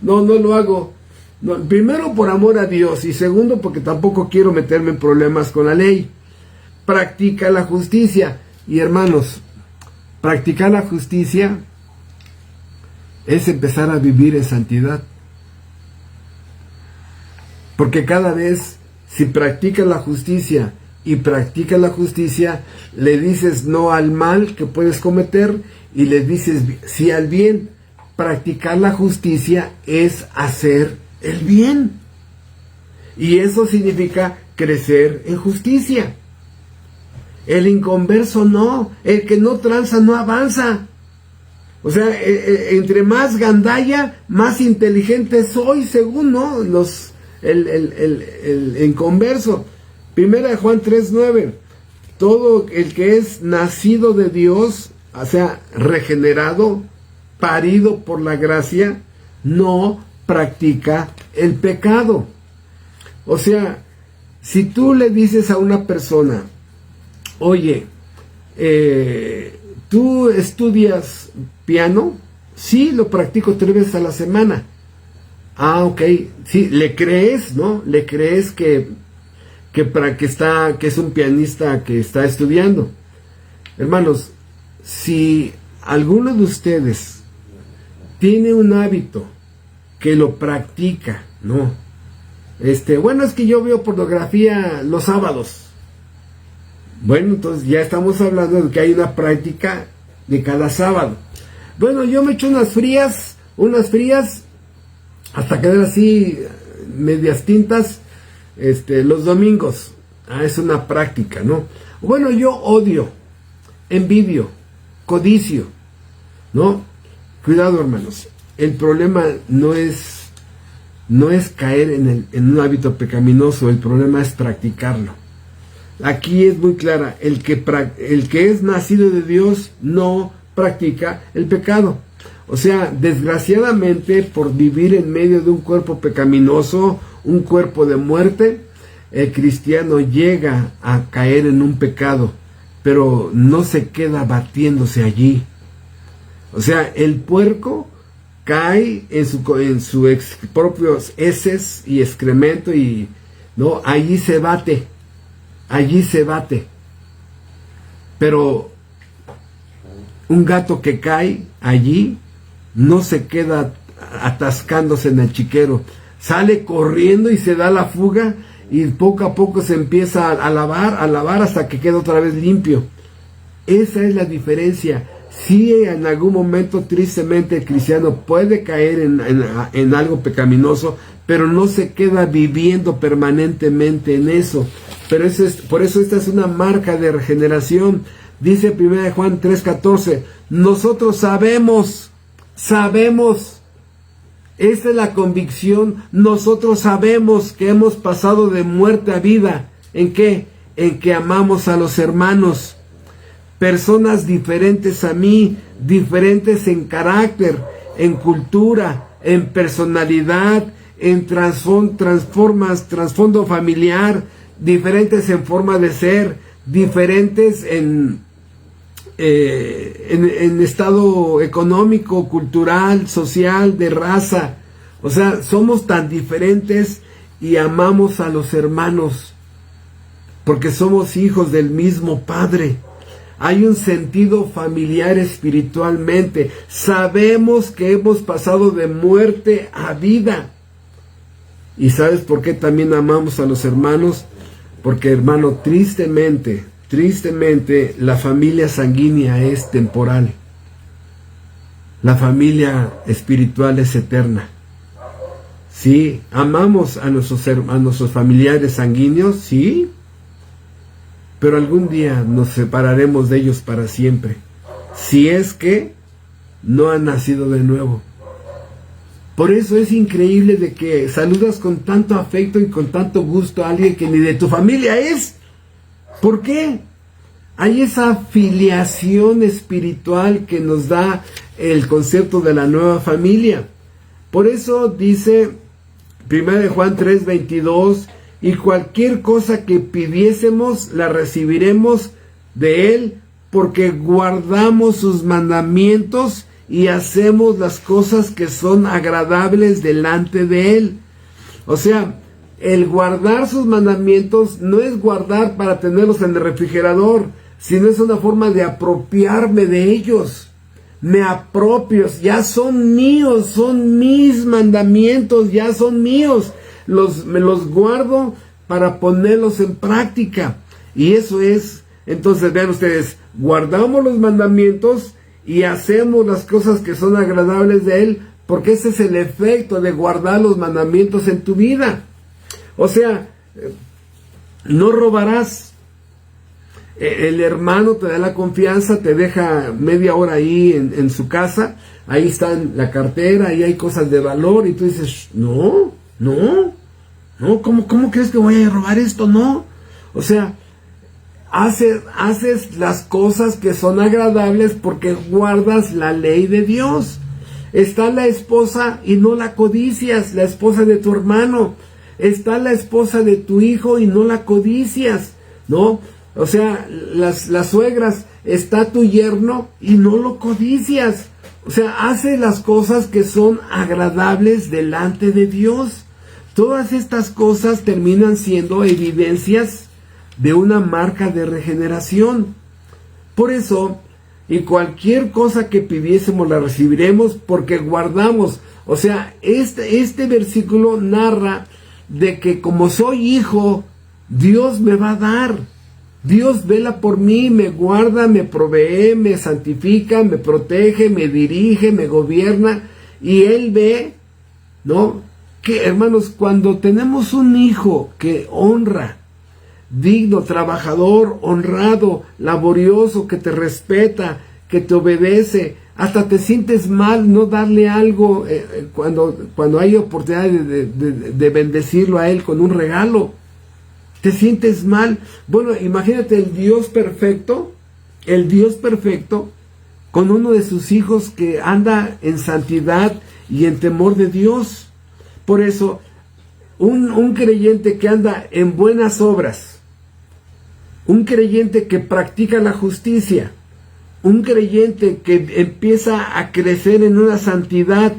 Speaker 1: lo hago. No, primero por amor a Dios y segundo porque tampoco quiero meterme en problemas con la ley. Practica la justicia. Y hermanos, practicar la justicia es empezar a vivir en santidad. Porque cada vez, si practicas la justicia y practicas la justicia, le dices no al mal que puedes cometer y le dices sí al bien. Practicar la justicia es hacer el bien. Y eso significa crecer en justicia. El inconverso no. El que no tranza no avanza. O sea, entre más gandalla, más inteligente soy, según, ¿no? El inconverso. Primera de Juan 3:9. Todo el que es nacido de Dios, o sea, regenerado, parido por la gracia, no practica el pecado. O sea, si tú le dices a una persona, oye, ¿tú estudias piano? Sí, lo practico 3 veces a la semana. Ah, ok. Sí, le crees, ¿no? Le crees que es un pianista que está estudiando. Hermanos, si alguno de ustedes tiene un hábito que lo practica, ¿no? Bueno, es que yo veo pornografía los sábados. Bueno, entonces ya estamos hablando de que hay una práctica de cada sábado. Bueno, yo me echo unas frías, hasta quedar así, medias tintas, los domingos. Ah, es una práctica, ¿no? Bueno, yo odio, envidio, codicio, ¿no? Cuidado, hermanos. El problema no es caer en un hábito pecaminoso, el problema es practicarlo. Aquí es muy clara, el que es nacido de Dios no practica el pecado. O sea, desgraciadamente, por vivir en medio de un cuerpo pecaminoso, un cuerpo de muerte, el cristiano llega a caer en un pecado, pero no se queda batiéndose allí. O sea, el puerco cae en sus propios heces y excremento y no, allí se bate. Pero un gato que cae allí no se queda atascándose en el chiquero, sale corriendo y se da la fuga y poco a poco se empieza a lavar hasta que queda otra vez limpio. Esa es la diferencia. Sí, en algún momento tristemente el cristiano puede caer en algo pecaminoso, pero no se queda viviendo permanentemente en eso. Pero por eso esta es una marca de regeneración. Dice 1 Juan 3:14, nosotros sabemos, esta es la convicción, nosotros sabemos que hemos pasado de muerte a vida. ¿En qué? En que amamos a los hermanos. Personas diferentes a mí, diferentes en carácter, en cultura, en personalidad, en trasfondo familiar, diferentes en forma de ser, diferentes en estado económico, cultural, social, de raza. O sea, somos tan diferentes y amamos a los hermanos porque somos hijos del mismo Padre. Hay un sentido familiar espiritualmente. Sabemos que hemos pasado de muerte a vida. ¿Y sabes por qué también amamos a los hermanos? Porque, hermano, tristemente, la familia sanguínea es temporal. La familia espiritual es eterna. Sí, amamos a nuestros familiares sanguíneos, sí, pero algún día nos separaremos de ellos para siempre, si es que no han nacido de nuevo. Por eso es increíble de que saludas con tanto afecto y con tanto gusto a alguien que ni de tu familia es. ¿Por qué? Hay esa filiación espiritual que nos da el concepto de la nueva familia. Por eso dice 1 Juan 3:22, y cualquier cosa que pidiésemos la recibiremos de Él, porque guardamos sus mandamientos y hacemos las cosas que son agradables delante de Él. O sea, el guardar sus mandamientos no es guardar para tenerlos en el refrigerador, sino es una forma de apropiarme de ellos. Me apropio, ya son míos, son mis mandamientos, ya son míos. Me los guardo para ponerlos en práctica. Y eso es, entonces vean ustedes, guardamos los mandamientos y hacemos las cosas que son agradables de Él, porque ese es el efecto de guardar los mandamientos en tu vida. O sea, no robarás. El hermano te da la confianza, te deja media hora ahí en su casa, ahí está la cartera, ahí hay cosas de valor, y tú dices, no, ¿cómo crees que voy a robar esto? No, o sea, haces las cosas que son agradables porque guardas la ley de Dios. Está la esposa y no la codicias, la esposa de tu hermano. Está la esposa de tu hijo y no la codicias, ¿no? O sea, las suegras, está tu yerno y no lo codicias. O sea, hace las cosas que son agradables delante de Dios. Todas estas cosas terminan siendo evidencias de una marca de regeneración. Por eso, y cualquier cosa que pidiésemos la recibiremos porque guardamos. O sea, este versículo narra de que como soy hijo, Dios me va a dar. Dios vela por mí, me guarda, me provee, me santifica, me protege, me dirige, me gobierna. Y Él ve, ¿no? Que, hermanos, cuando tenemos un hijo que honra, digno, trabajador, honrado, laborioso, que te respeta, que te obedece, hasta te sientes mal no darle algo cuando hay oportunidad de bendecirlo a Él con un regalo. ¿Te sientes mal? Bueno, imagínate el Dios perfecto con uno de sus hijos que anda en santidad y en temor de Dios. Por eso, un creyente que anda en buenas obras, un creyente que practica la justicia, un creyente que empieza a crecer en una santidad,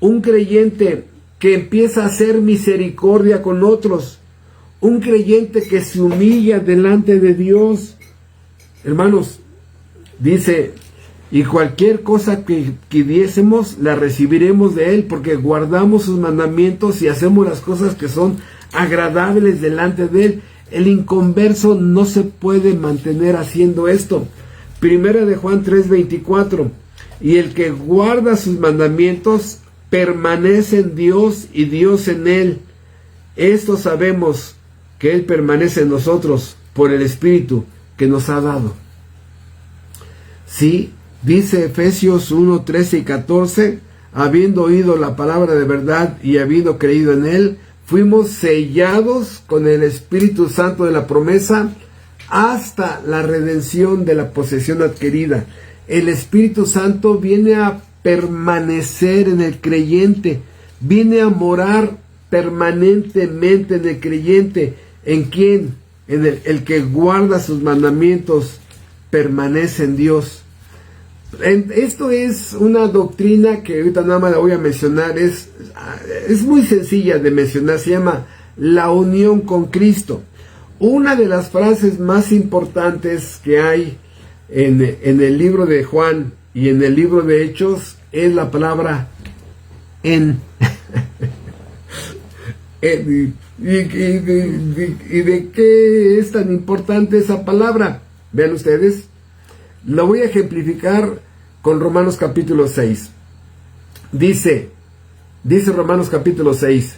Speaker 1: un creyente que empieza a hacer misericordia con otros, un creyente que se humilla delante de Dios. Hermanos, dice Y cualquier cosa que pidiésemos, la recibiremos de Él, porque guardamos sus mandamientos y hacemos las cosas que son agradables delante de Él. El inconverso no se puede mantener haciendo esto. Primera de Juan 3:24. Y el que guarda sus mandamientos permanece en Dios y Dios en él. Esto sabemos, que Él permanece en nosotros por el Espíritu que nos ha dado. Sí, dice Efesios 1:13 y 14, habiendo oído la palabra de verdad y habiendo creído en Él, fuimos sellados con el Espíritu Santo de la promesa hasta la redención de la posesión adquirida. El Espíritu Santo viene a permanecer en el creyente, viene a morar permanentemente en el creyente. ¿En quién? En el que guarda sus mandamientos, permanece en Dios. Esto es una doctrina que ahorita nada más la voy a mencionar, es muy sencilla de mencionar, se llama la unión con Cristo. Una de las frases más importantes que hay en el libro de Juan y en el libro de Hechos es la palabra en. ¿Y de qué es tan importante esa palabra? Vean ustedes, lo voy a ejemplificar con Romanos capítulo 6. Dice Romanos capítulo 6,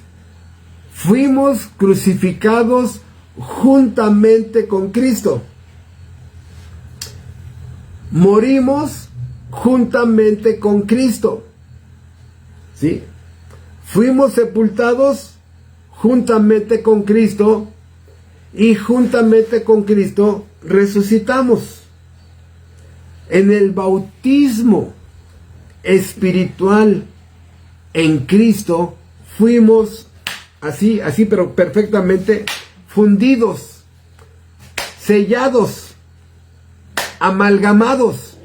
Speaker 1: fuimos crucificados juntamente con Cristo. Morimos juntamente con Cristo. ¿Sí? Fuimos sepultados juntamente con Cristo y juntamente con Cristo resucitamos. En el bautismo espiritual en Cristo fuimos así, pero perfectamente fundidos, sellados, amalgamados.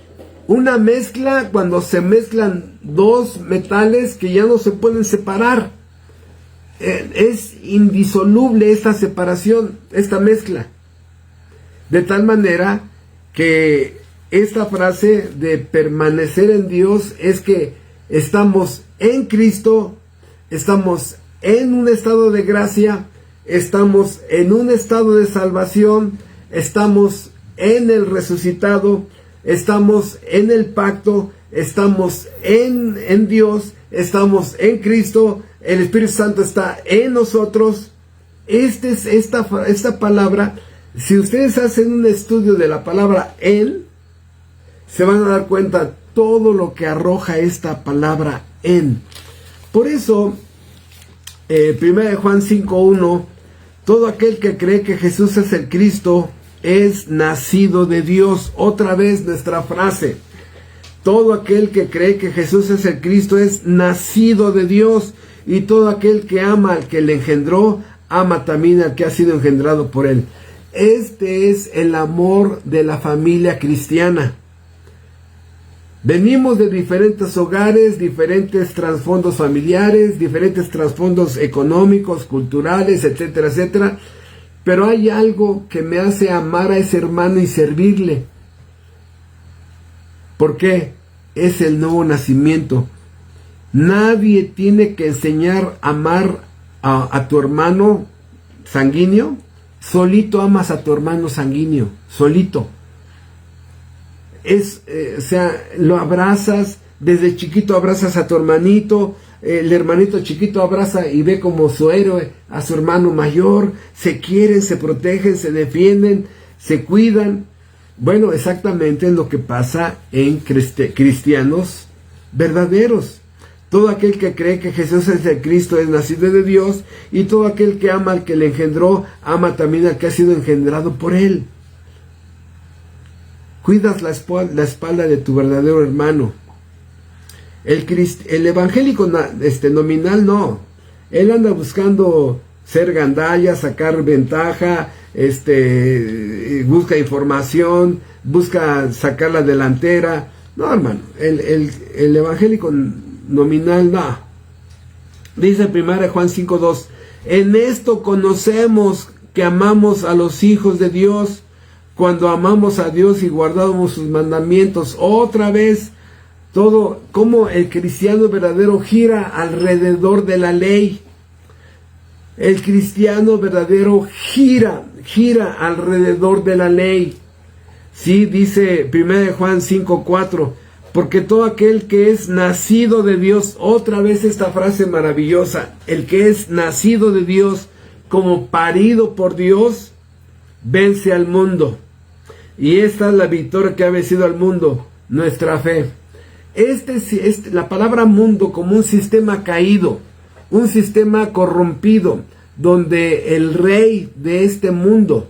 Speaker 1: Una mezcla cuando se mezclan dos metales que ya no se pueden separar. Es indisoluble esta separación, esta mezcla. De tal manera que esta frase de permanecer en Dios es que estamos en Cristo, estamos en un estado de gracia, estamos en un estado de salvación, estamos en el resucitado, estamos en el pacto, estamos en Dios, estamos en Cristo, el Espíritu Santo está en nosotros. Esta palabra, si ustedes hacen un estudio de la palabra en, se van a dar cuenta todo lo que arroja esta palabra en. Por eso, 1 Juan 5:1, todo aquel que cree que Jesús es el Cristo es nacido de Dios. Otra vez nuestra frase, todo aquel que cree que Jesús es el Cristo es nacido de Dios, y todo aquel que ama al que le engendró, ama también al que ha sido engendrado por él. Este es el amor de la familia cristiana. Venimos de diferentes hogares, diferentes trasfondos familiares, diferentes trasfondos económicos, culturales, etcétera, etcétera. Pero hay algo que me hace amar a ese hermano y servirle. ¿Por qué? Es el nuevo nacimiento. Nadie tiene que enseñar a amar a tu hermano sanguíneo. Solito amas a tu hermano sanguíneo, solito. Lo abrazas, desde chiquito abrazas a tu hermanito, el hermanito chiquito abraza y ve como su héroe a su hermano mayor, se quieren, se protegen, se defienden, se cuidan. Bueno, exactamente es lo que pasa en cristianos verdaderos. Todo aquel que cree que Jesús es el Cristo es nacido de Dios, y todo aquel que ama al que le engendró, ama también al que ha sido engendrado por él. Cuidas la espalda de tu verdadero hermano. El evangélico nominal no. Él anda buscando ser gandalla, sacar ventaja, busca información, busca sacar la delantera. No, hermano, el evangélico nominal no. Dice 1 Juan 5:2, en esto conocemos que amamos a los hijos de Dios cuando amamos a Dios y guardamos sus mandamientos. Otra vez, todo, como el cristiano verdadero gira alrededor de la ley. El cristiano verdadero gira alrededor de la ley. Sí, dice 1 Juan 5:4, porque todo aquel que es nacido de Dios, otra vez esta frase maravillosa, el que es nacido de Dios, como parido por Dios, vence al mundo. Y esta es la victoria que ha vencido al mundo, nuestra fe. La palabra mundo como un sistema caído, un sistema corrompido, donde el rey de este mundo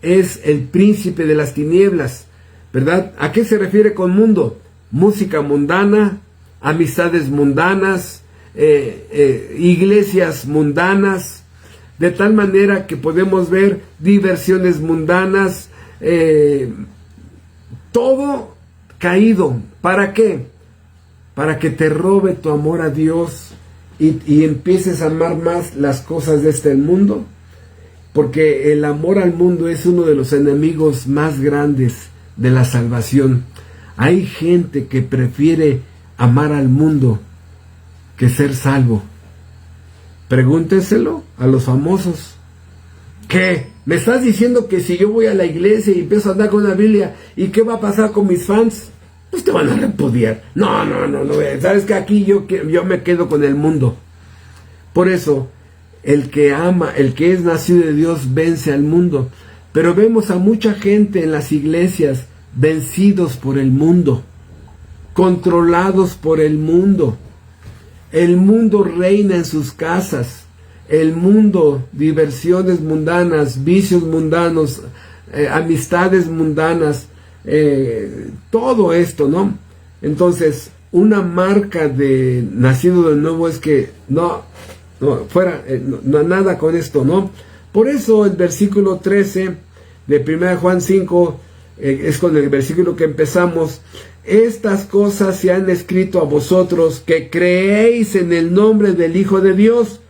Speaker 1: es el príncipe de las tinieblas, ¿verdad? ¿A qué se refiere con mundo? Música mundana, amistades mundanas, iglesias mundanas, de tal manera que podemos ver diversiones mundanas, todo caído. ¿Para qué? Para que te robe tu amor a Dios y empieces a amar más las cosas de este mundo, porque el amor al mundo es uno de los enemigos más grandes de la salvación. Hay gente que prefiere amar al mundo que ser salvo. Pregúntenselo a los famosos. ¿Qué? ¿Me estás diciendo que si yo voy a la iglesia y empiezo a andar con la Biblia, ¿y qué va a pasar con mis fans? Pues te van a repudiar. No. Sabes que aquí yo me quedo con el mundo. Por eso, el que ama, el que es nacido de Dios, vence al mundo. Pero vemos a mucha gente en las iglesias vencidos por el mundo, controlados por el mundo. El mundo reina en sus casas. El mundo, diversiones mundanas, vicios mundanos, amistades mundanas, todo esto, ¿no? Entonces, una marca de nacido de nuevo es que no nada con esto, ¿no? Por eso el versículo 13 de 1 Juan 5 es con el versículo que empezamos. Estas cosas se han escrito a vosotros que creéis en el nombre del Hijo de Dios,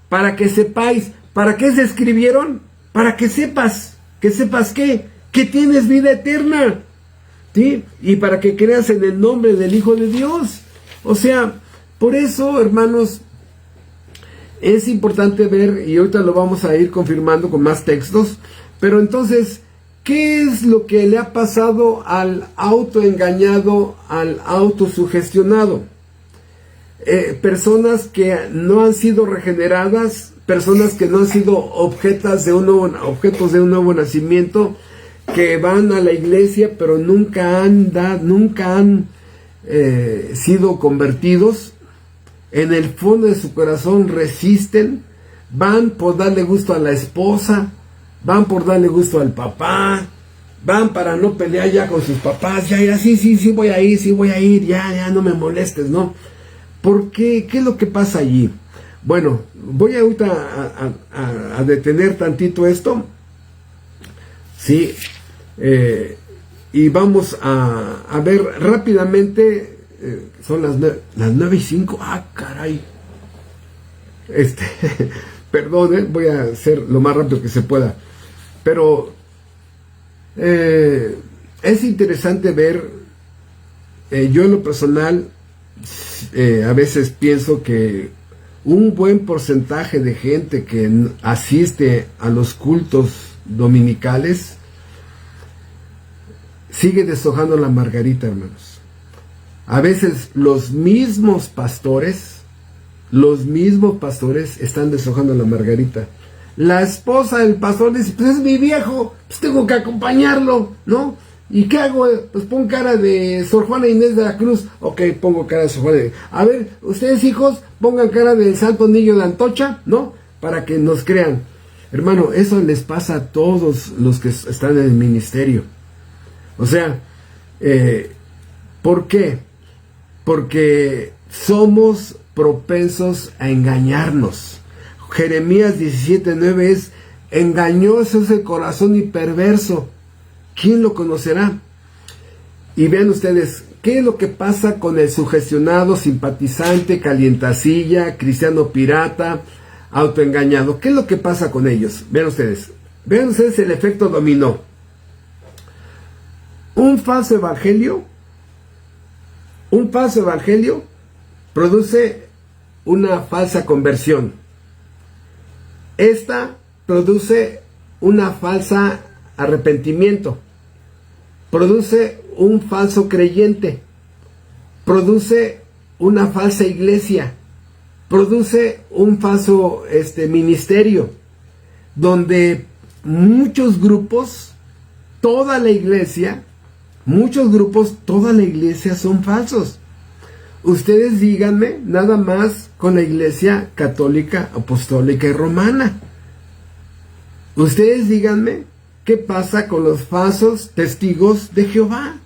Speaker 1: para que sepáis. ¿Para qué se escribieron? Para que sepas qué, que tienes vida eterna, ¿sí? Y para que creas en el nombre del Hijo de Dios. O sea, por eso, hermanos, es importante ver, y ahorita lo vamos a ir confirmando con más textos, pero entonces, ¿qué es lo que le ha pasado al autoengañado, al autosugestionado? Personas que no han sido regeneradas, personas que no han sido objetos de un nuevo nacimiento, que van a la iglesia pero nunca han sido convertidos. En el fondo de su corazón resisten, van por darle gusto a la esposa, van por darle gusto al papá, van para no pelear ya con sus papás, ya, sí voy a ir, ya no me molestes, ¿no? ¿Por qué? ¿Qué es lo que pasa allí? Bueno, voy ahorita a detener tantito esto, ¿sí? Y vamos a ver rápidamente, son las 9:05, caray, perdón, voy a hacer lo más rápido que se pueda, pero es interesante ver, yo en lo personal, a veces pienso que un buen porcentaje de gente que asiste a los cultos dominicales sigue deshojando la margarita, hermanos. A veces los mismos pastores están deshojando la margarita. La esposa del pastor dice, pues es mi viejo, pues tengo que acompañarlo, ¿no? ¿Y qué hago? Pues pon cara de Sor Juana Inés de la Cruz. Ok, pongo cara de Sor Juana. A ver, ustedes hijos, pongan cara del Santo Niño de Antocha, ¿no? Para que nos crean. Hermano, eso les pasa a todos los que están en el ministerio. O sea, ¿por qué? Porque somos propensos a engañarnos. Jeremías 17:9 es: engañoso es el corazón y perverso, ¿quién lo conocerá? Y vean ustedes, ¿qué es lo que pasa con el sugestionado, simpatizante, calientacilla, cristiano pirata, autoengañado? ¿Qué es lo que pasa con ellos? Vean ustedes el efecto dominó. Un falso evangelio produce una falsa conversión. Esta produce una falsa arrepentimiento, produce un falso creyente, produce una falsa iglesia, produce un falso ministerio, donde muchos grupos, toda la iglesia son falsos. Ustedes díganme, nada más con la iglesia católica, apostólica y romana. Ustedes díganme qué pasa con los falsos testigos de Jehová.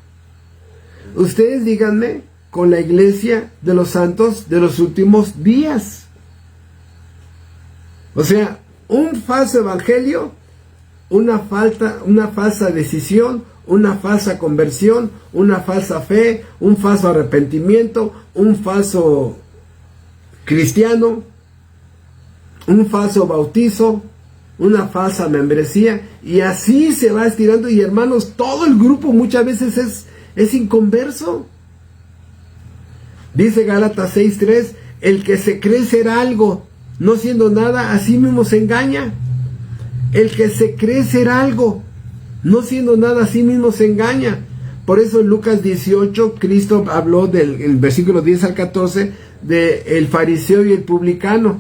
Speaker 1: Ustedes díganme con la iglesia de los santos de los últimos días. O sea, un falso evangelio, una falsa decisión, una falsa conversión, una falsa fe, un falso arrepentimiento, un falso cristiano, un falso bautizo, una falsa membresía, y así se va estirando. Y hermanos, todo el grupo muchas veces es inconverso. Dice Gálatas 6:3, el que se cree ser algo, no siendo nada, a sí mismo se engaña. El que se cree ser algo, no siendo nada, a sí mismo se engaña. Por eso en Lucas 18, Cristo habló del versículo 10 al 14, del fariseo y el publicano,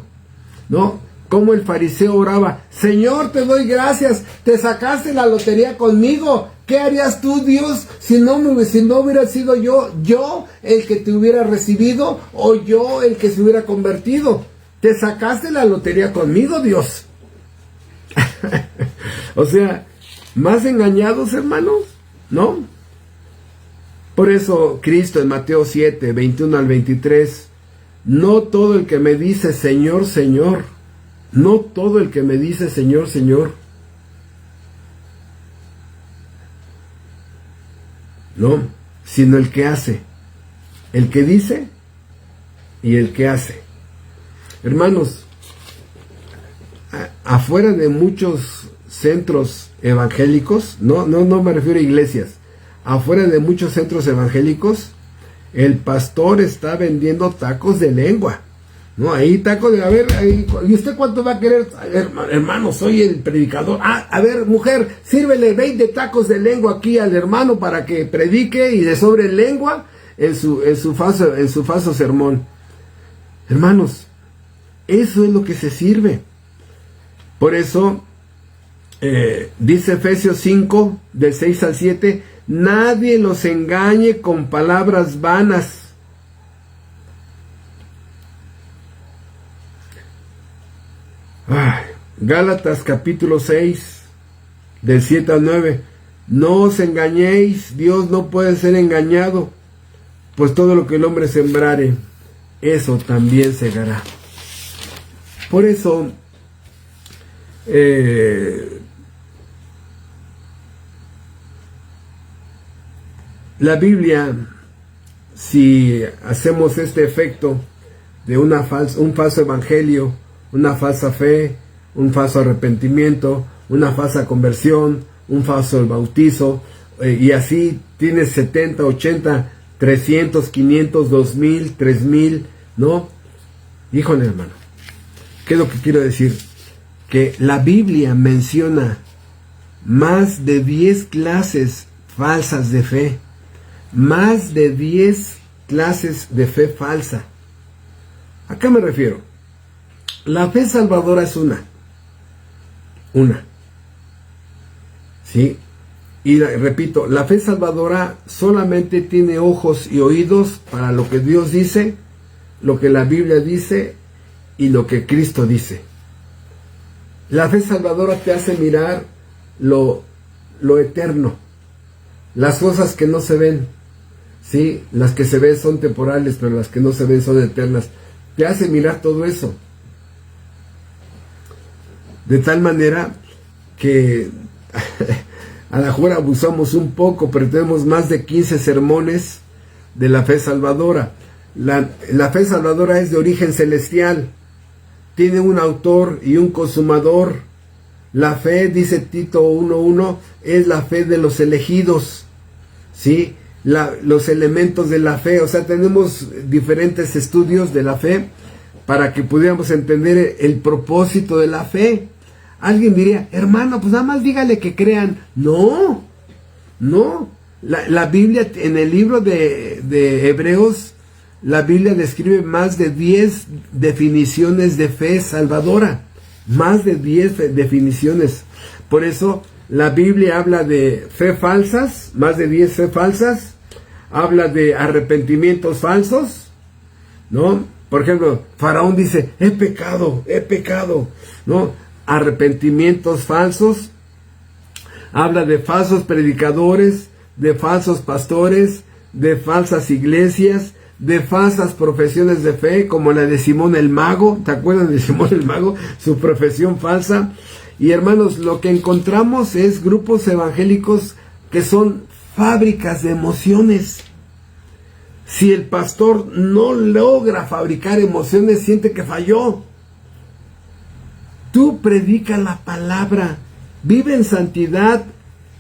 Speaker 1: ¿no? Como el fariseo oraba: Señor, te doy gracias, te sacaste la lotería conmigo. ¿Qué harías tú, Dios, si no hubiera sido yo el que te hubiera recibido, o yo el que se hubiera convertido? Te sacaste la lotería conmigo, Dios. O sea, más engañados, hermanos, ¿no? Por eso Cristo en Mateo 7, 21 al 23, no todo el que me dice Señor, Señor, no todo el que me dice Señor, Señor, no, sino el que hace, el que dice y el que hace. Hermanos, afuera de muchos centros evangélicos, no me refiero a iglesias, afuera de muchos centros evangélicos, el pastor está vendiendo tacos de lengua, ¿no? Ahí tacos de, a ver, ahí, ¿y usted cuánto va a querer? Hermano, soy el predicador. A ver, mujer, sírvele 20 tacos de lengua aquí al hermano para que predique y de sobre lengua en su falso sermón. Hermanos, eso es lo que se sirve. Por eso dice Efesios 5, del 6 al 7, nadie los engañe con palabras vanas. Gálatas capítulo 6, del 7 al 9, no os engañéis, Dios no puede ser engañado, pues todo lo que el hombre sembrare, eso también segará. Por eso, la Biblia, si hacemos este efecto de un falso evangelio, una falsa fe, un falso arrepentimiento, una falsa conversión, un falso bautizo, y así tienes 70, 80, 300, 500, 2000, 3000, ¿no? Híjole, hermano, ¿qué es lo que quiero decir? Que la Biblia menciona más de 10 clases falsas de fe, más de 10 clases de fe falsa. ¿A qué me refiero? La fe salvadora es una. ¿Sí? Y repito, la fe salvadora solamente tiene ojos y oídos para lo que Dios dice, lo que la Biblia dice y lo que Cristo dice. La fe salvadora te hace mirar lo eterno, las cosas que no se ven, ¿sí? Las que se ven son temporales, pero las que no se ven son eternas. Te hace mirar todo eso. De tal manera que a lo mejor abusamos un poco, pero tenemos más de 15 sermones de la fe salvadora. La fe salvadora es de origen celestial, tiene un autor y un consumador. La fe, dice Tito 1:1, es la fe de los elegidos. ¿sí? Los elementos de la fe. O sea, tenemos diferentes estudios de la fe para que pudiéramos entender el propósito de la fe. Alguien diría, hermano, pues nada más dígale que crean. No, no. La Biblia, en el libro de Hebreos, la Biblia describe más de 10 definiciones de fe salvadora. Más de 10 definiciones. Por eso la Biblia habla de fe falsas, más de 10 fe falsas. Habla de arrepentimientos falsos, ¿no? Por ejemplo, Faraón dice, he pecado, ¿no? Arrepentimientos falsos. Habla de falsos predicadores, de falsos pastores, de falsas iglesias, de falsas profesiones de fe, como la de Simón el Mago. ¿Te acuerdas de Simón el Mago? Su profesión falsa. Y hermanos, lo que encontramos es grupos evangélicos que son fábricas de emociones. Si el pastor no logra fabricar emociones, siente que falló. Tú predica la palabra, vive en santidad,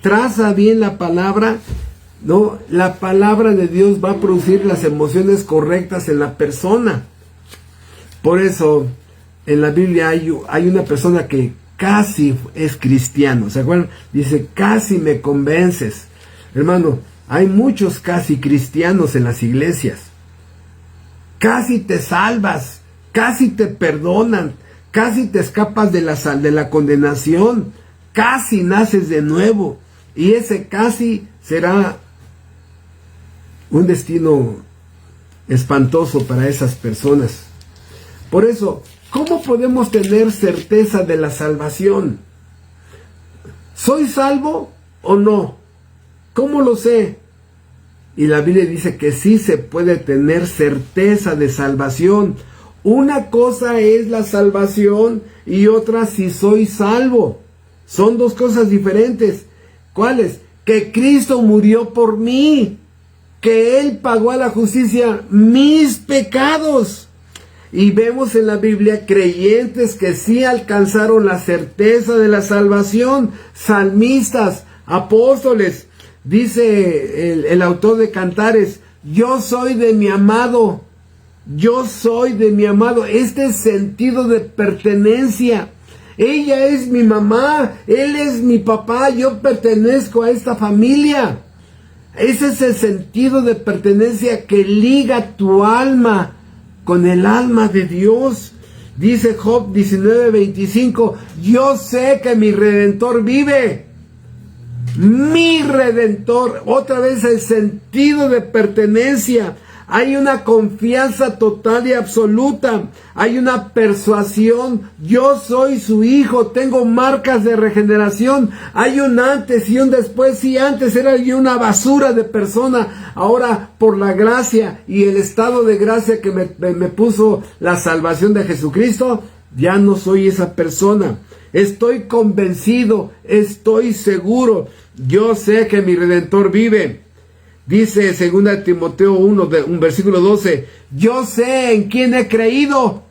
Speaker 1: traza bien la palabra, ¿no? La palabra de Dios va a producir las emociones correctas en la persona. Por eso, en la Biblia hay una persona que casi es cristiano, ¿se acuerdan? Dice, casi me convences. Hermano, hay muchos casi cristianos en las iglesias. Casi te salvas, casi te perdonan, casi te escapas de la condenación, casi naces de nuevo. Y ese casi será un destino espantoso para esas personas. Por eso, ¿cómo podemos tener certeza de la salvación? ¿Soy salvo o no? ¿Cómo lo sé? Y la Biblia dice que sí se puede tener certeza de salvación. Una cosa es la salvación y otra si soy salvo. Son dos cosas diferentes. ¿Cuáles? Que Cristo murió por mí, que Él pagó a la justicia mis pecados. Y vemos en la Biblia creyentes que sí alcanzaron la certeza de la salvación, salmistas, apóstoles. Dice el autor de Cantares, yo soy de mi amado, yo soy de mi amado. Este sentido de pertenencia. Ella es mi mamá, él es mi papá, yo pertenezco a esta familia. Ese es el sentido de pertenencia que liga tu alma con el alma de Dios. Dice Job 19:25, yo sé que mi Redentor vive. Mi Redentor, otra vez el sentido de pertenencia. Hay una confianza total y absoluta. Hay una persuasión. Yo soy su hijo. Tengo marcas de regeneración. Hay un antes y un después. Sí, antes era yo una basura de persona. Ahora, por la gracia y el estado de gracia que me puso la salvación de Jesucristo, ya no soy esa persona. Estoy convencido. Estoy seguro. Yo sé que mi Redentor vive. Dice 2 Timoteo 1, un versículo 12, yo sé en quién he creído.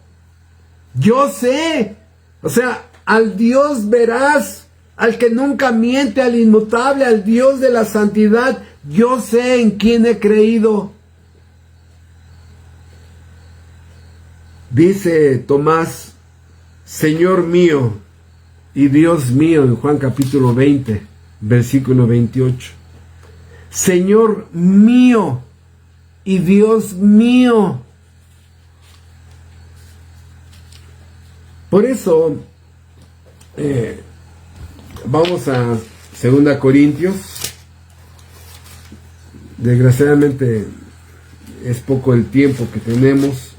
Speaker 1: Yo sé. O sea, al Dios veraz, al que nunca miente, al inmutable, al Dios de la santidad, yo sé en quién he creído. Dice Tomás, Señor mío y Dios mío, en Juan capítulo 20, versículo 28. Señor mío y Dios mío. Por eso, vamos a 2 Corintios. Desgraciadamente es poco el tiempo que tenemos,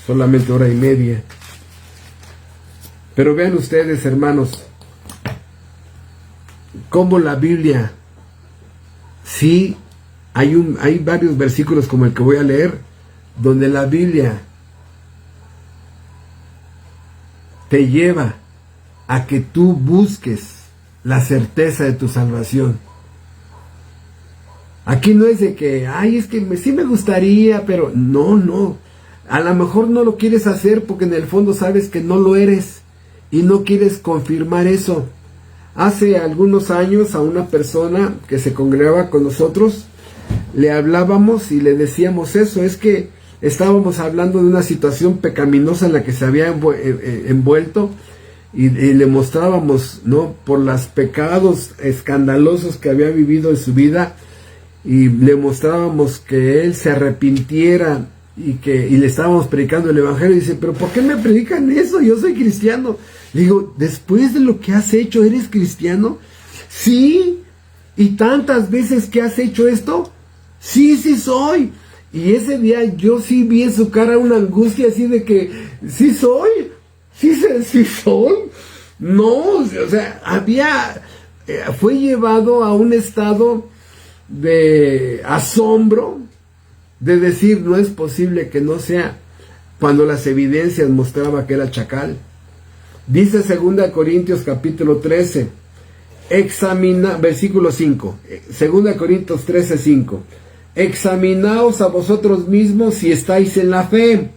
Speaker 1: solamente hora y media. Pero vean ustedes, hermanos, cómo la Biblia, sí, hay varios versículos como el que voy a leer, donde la Biblia te lleva a que tú busques la certeza de tu salvación. Aquí no es de que, es que sí me gustaría, pero no. A lo mejor no lo quieres hacer porque en el fondo sabes que no lo eres y no quieres confirmar eso. Hace algunos años a una persona que se congregaba con nosotros le hablábamos y le decíamos eso, es que estábamos hablando de una situación pecaminosa en la que se había envuelto y le mostrábamos, ¿no?, por los pecados escandalosos que había vivido en su vida, y le mostrábamos que él se arrepintiera y le estábamos predicando el evangelio. Y dice, pero ¿por qué me predican eso? Yo soy cristiano. Le digo, después de lo que has hecho, ¿eres cristiano? Sí. ¿Y tantas veces que has hecho esto? Sí, sí soy. Y ese día yo sí vi en su cara una angustia así de que, sí soy, sí soy. No, o sea, fue llevado a un estado de asombro, de decir, no es posible que no sea, cuando las evidencias mostraban que era chacal. Dice 2 Corintios capítulo 13, versículo 5, 2 Corintios 13, 5. Examinaos a vosotros mismos si estáis en la fe.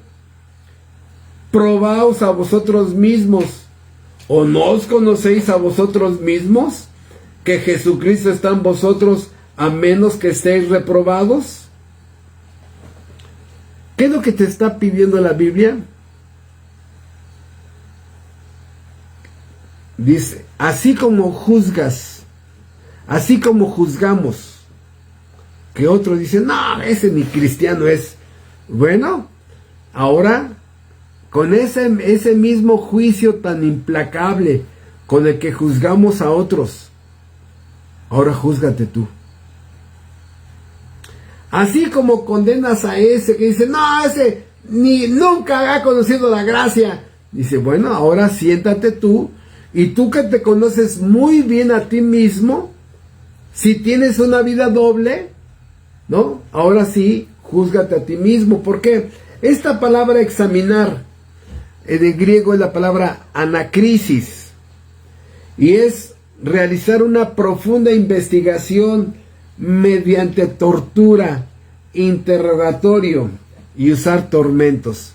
Speaker 1: Probaos a vosotros mismos. ¿O no os conocéis a vosotros mismos que Jesucristo está en vosotros, a menos que estéis reprobados? ¿Qué es lo que te está pidiendo la Biblia? Dice, así como juzgas, así como juzgamos, que otros dicen, no, ese ni cristiano es. Bueno, ahora, con ese mismo juicio tan implacable con el que juzgamos a otros, ahora júzgate tú. Así como condenas a ese que dice, no, ese nunca ha conocido la gracia. Dice, bueno, ahora siéntate tú, y tú que te conoces muy bien a ti mismo, si tienes una vida doble, ¿no? Ahora sí, júzgate a ti mismo. ¿Por qué? Esta palabra examinar, en griego es la palabra anacrisis, y es realizar una profunda investigación mediante tortura, interrogatorio y usar tormentos.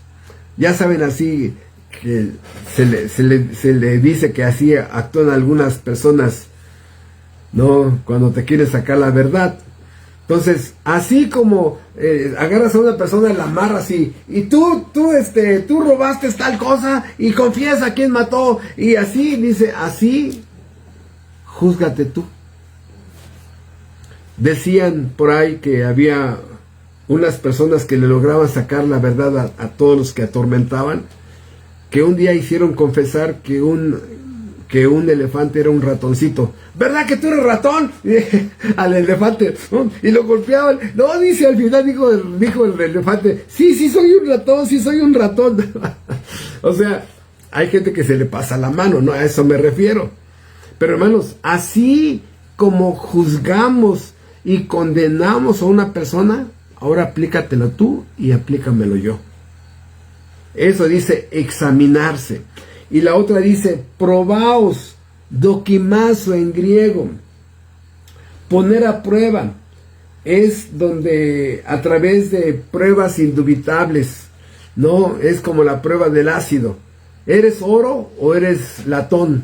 Speaker 1: Ya saben, así que se le dice que así actúan algunas personas, ¿no?, cuando te quieren sacar la verdad. Entonces, así como agarras a una persona y la amarras y tú robaste tal cosa y confiesa a quién mató, y así, dice, así, júzgate tú. Decían por ahí que había unas personas que le lograban sacar la verdad a todos los que atormentaban, que un día hicieron confesar que un elefante era un ratoncito. ¿Verdad que tú eres ratón? Al elefante, ¿no? Y lo golpeaban. No, dice, al final dijo el elefante, sí soy un ratón. O sea, hay gente que se le pasa la mano, ¿no? A eso me refiero. Pero hermanos, así como juzgamos y condenamos a una persona, ahora aplícatelo tú y aplícamelo yo. Eso dice examinarse. Y la otra dice probaos, dokimazo en griego. Poner a prueba es donde a través de pruebas indubitables, ¿no? Es como la prueba del ácido. ¿Eres oro o eres latón?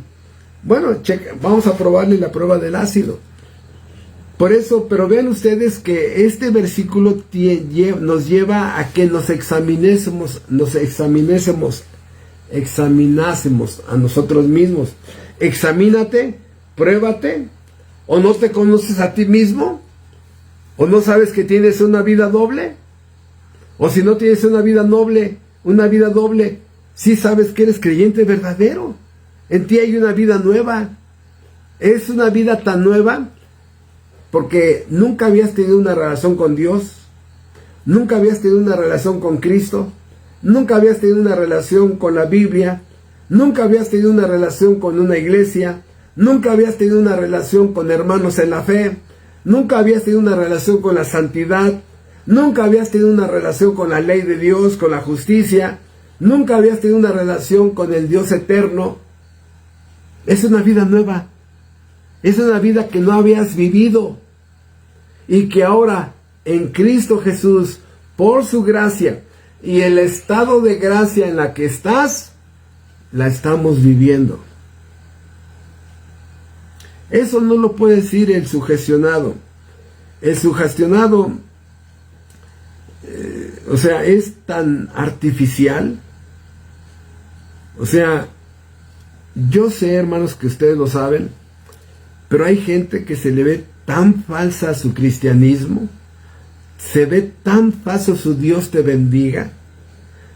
Speaker 1: Bueno, vamos a probarle la prueba del ácido. Por eso, pero vean ustedes que este versículo nos lleva a que nos examinásemos a nosotros mismos. Examínate, pruébate. ¿O no te conoces a ti mismo? ¿O no sabes que tienes una vida doble? ¿O si no tienes una vida doble, sí sabes que eres creyente verdadero? En ti hay una vida nueva. Es una vida tan nueva porque nunca habías tenido una relación con Dios, nunca habías tenido una relación con Cristo, nunca habías tenido una relación con la Biblia, nunca habías tenido una relación con una iglesia, nunca habías tenido una relación con hermanos en la fe, nunca habías tenido una relación con la santidad, nunca habías tenido una relación con la ley de Dios, con la justicia, nunca habías tenido una relación con el Dios eterno. Es una vida nueva, es una vida que no habías vivido y que ahora en Cristo Jesús, por su gracia y el estado de gracia en la que estás, la estamos viviendo. Eso no lo puede decir el sugestionado. El sugestionado, o sea, es tan artificial. O sea, yo sé, hermanos, que ustedes lo saben, pero hay gente que se le ve tan falsa a su cristianismo, se ve tan falso su Dios te bendiga,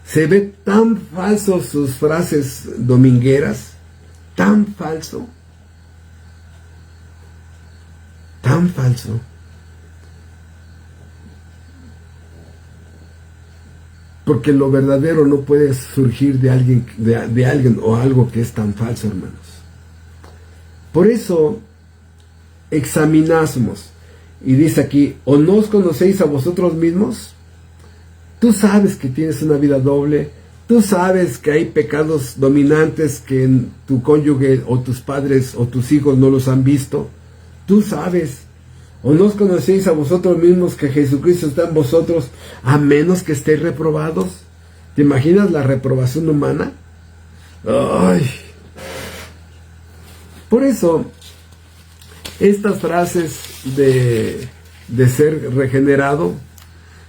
Speaker 1: se ve tan falso sus frases domingueras, tan falso, tan falso. Porque lo verdadero no puede surgir de alguien, de alguien o algo que es tan falso, hermanos. Por eso examinamos. Y dice aquí, ¿o no os conocéis a vosotros mismos? Tú sabes que tienes una vida doble. Tú sabes que hay pecados dominantes que tu cónyuge o tus padres o tus hijos no los han visto. Tú sabes. ¿O no os conocéis a vosotros mismos que Jesucristo está en vosotros, a menos que estéis reprobados? ¿Te imaginas la reprobación humana? ¡Ay! Por eso, estas frases de ser regenerado,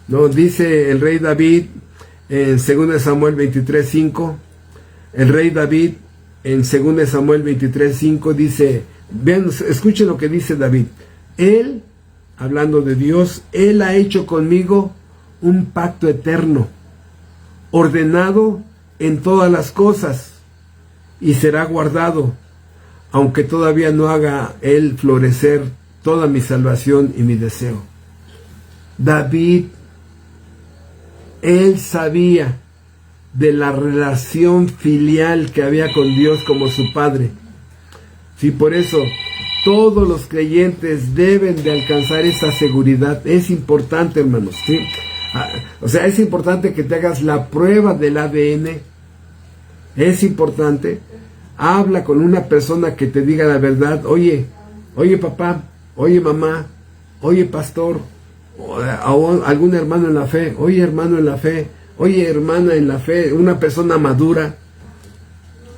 Speaker 1: ¿no? Dice el rey David en 2 Samuel 23:5, el rey David en 2 Samuel 23:5 dice, vean, escuchen lo que dice David. Él, hablando de Dios, Él ha hecho conmigo un pacto eterno, ordenado en todas las cosas, y será guardado, aunque todavía no haga Él florecer toda mi salvación y mi deseo. David, él sabía de la relación filial que había con Dios como su Padre. Sí, por eso todos los creyentes deben de alcanzar esa seguridad. Es importante, hermanos, ¿sí? O sea, es importante que te hagas la prueba del ADN. Es importante. Habla con una persona que te diga la verdad. Oye papá, oye mamá, oye pastor, o algún hermano en la fe, oye hermano en la fe, oye hermana en la fe, una persona madura.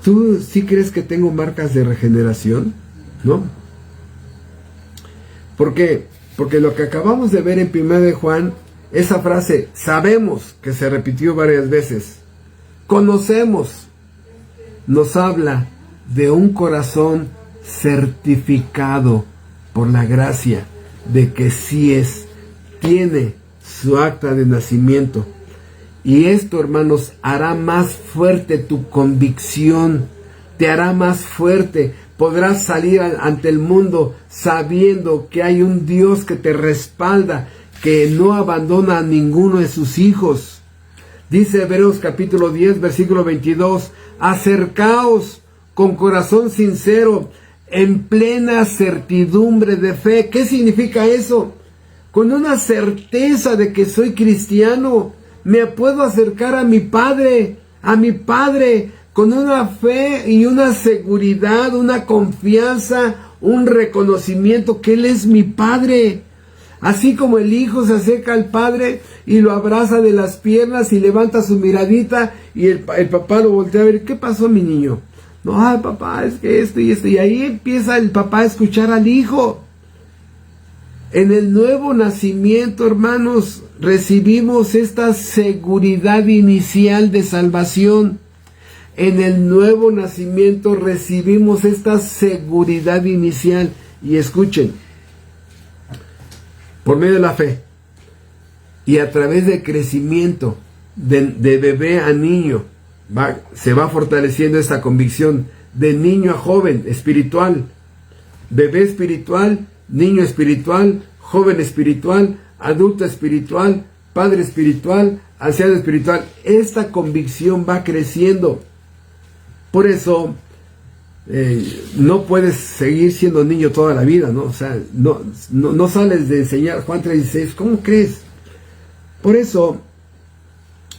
Speaker 1: ¿Tú sí crees que tengo marcas de regeneración? ¿No? ¿Por qué? Porque lo que acabamos de ver en 1 de Juan, esa frase, sabemos, que se repitió varias veces, conocemos, nos habla de un corazón certificado por la gracia de que sí tiene su acta de nacimiento. Y esto, hermanos, hará más fuerte tu convicción, te hará más fuerte. Podrás salir ante el mundo sabiendo que hay un Dios que te respalda, que no abandona a ninguno de sus hijos. Dice Hebreos capítulo 10, versículo 22, acercaos con corazón sincero, en plena certidumbre de fe. ¿Qué significa eso? Con una certeza de que soy cristiano, me puedo acercar a mi Padre, con una fe y una seguridad, una confianza, un reconocimiento que Él es mi Padre. Así como el hijo se acerca al padre y lo abraza de las piernas y levanta su miradita y el papá lo voltea a ver, ¿qué pasó, mi niño? No, ay papá, es que esto y esto. Y ahí empieza el papá a escuchar al hijo. En el nuevo nacimiento, hermanos, recibimos esta seguridad inicial de salvación. En el nuevo nacimiento recibimos esta seguridad inicial. Y escuchen, por medio de la fe y a través del crecimiento de bebé a niño, se va fortaleciendo esta convicción de niño a joven espiritual, bebé espiritual, niño espiritual, joven espiritual, adulto espiritual, padre espiritual, anciano espiritual. Esta convicción va creciendo. Por eso no puedes seguir siendo niño toda la vida, ¿no? O sea, no sales de enseñar Juan 3:16. ¿Cómo crees? Por eso,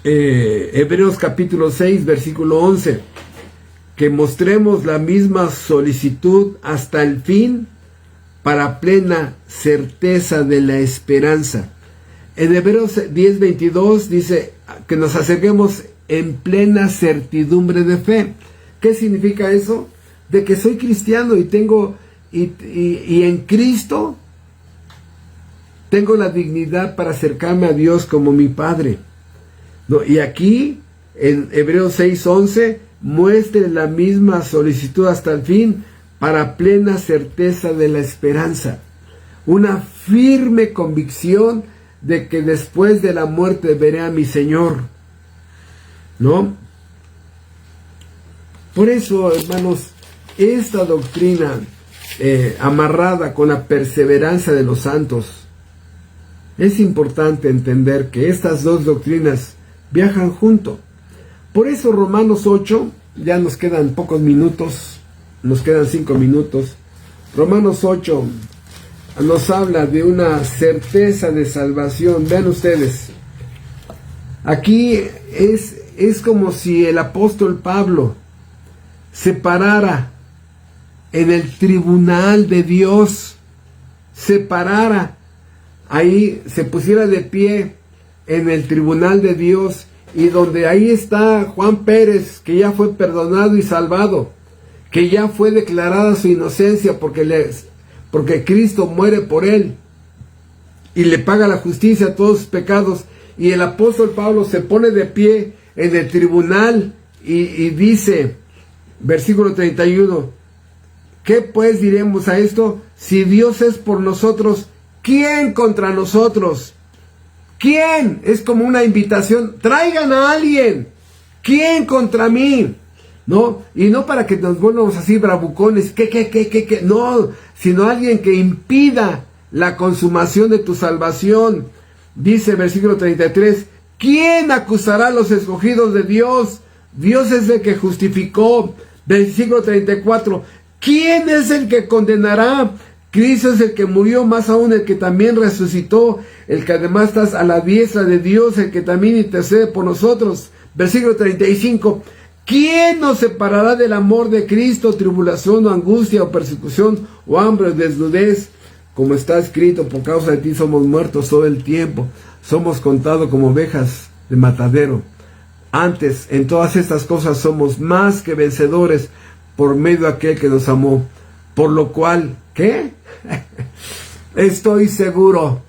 Speaker 1: Hebreos capítulo 6, versículo 11, que mostremos la misma solicitud hasta el fin para plena certeza de la esperanza. En Hebreos 10:22 dice que nos acerquemos en plena certidumbre de fe. ¿Qué significa eso? De que soy cristiano y tengo y en Cristo Tengo la dignidad para acercarme a Dios como mi Padre. ¿No? Y aquí, en Hebreos 6:11, muestre la misma solicitud hasta el fin para plena certeza de la esperanza. Una firme convicción de que después de la muerte veré a mi Señor. ¿No? Por eso, hermanos, esta doctrina amarrada con la perseverancia de los santos, es importante entender que estas dos doctrinas viajan junto. Por eso Romanos 8, ya nos quedan pocos minutos, nos quedan 5 minutos. Romanos 8 nos habla de una certeza de salvación. Vean ustedes, aquí es como si el apóstol Pablo se parara en el tribunal de Dios, se parara ahí, se pusiera de pie en el tribunal de Dios, y donde ahí está Juan Pérez, que ya fue perdonado y salvado, que ya fue declarada su inocencia porque Cristo muere por él y le paga la justicia a todos sus pecados, y el apóstol Pablo se pone de pie en el tribunal y dice, versículo 31, ¿qué pues diremos a esto? Si Dios es por nosotros, ¿quién contra nosotros? ¿Quién? Es como una invitación. Traigan a alguien. ¿Quién contra mí? ¿No? Y no para que nos volvamos así bravucones. ¿Qué? No, sino alguien que impida la consumación de tu salvación. Dice versículo 33, ¿quién acusará a los escogidos de Dios? Dios es el que justificó. Versículo 34, ¿quién es el que condenará? Cristo es el que murió, más aún el que también resucitó, el que además está a la diestra de Dios, el que también intercede por nosotros. Versículo 35, ¿quién nos separará del amor de Cristo? Tribulación o angustia o persecución o hambre o desnudez, como está escrito, por causa de ti somos muertos todo el tiempo, somos contados como ovejas de matadero. Antes, en todas estas cosas somos más que vencedores por medio de aquel que nos amó. Por lo cual, ¿qué? Estoy seguro.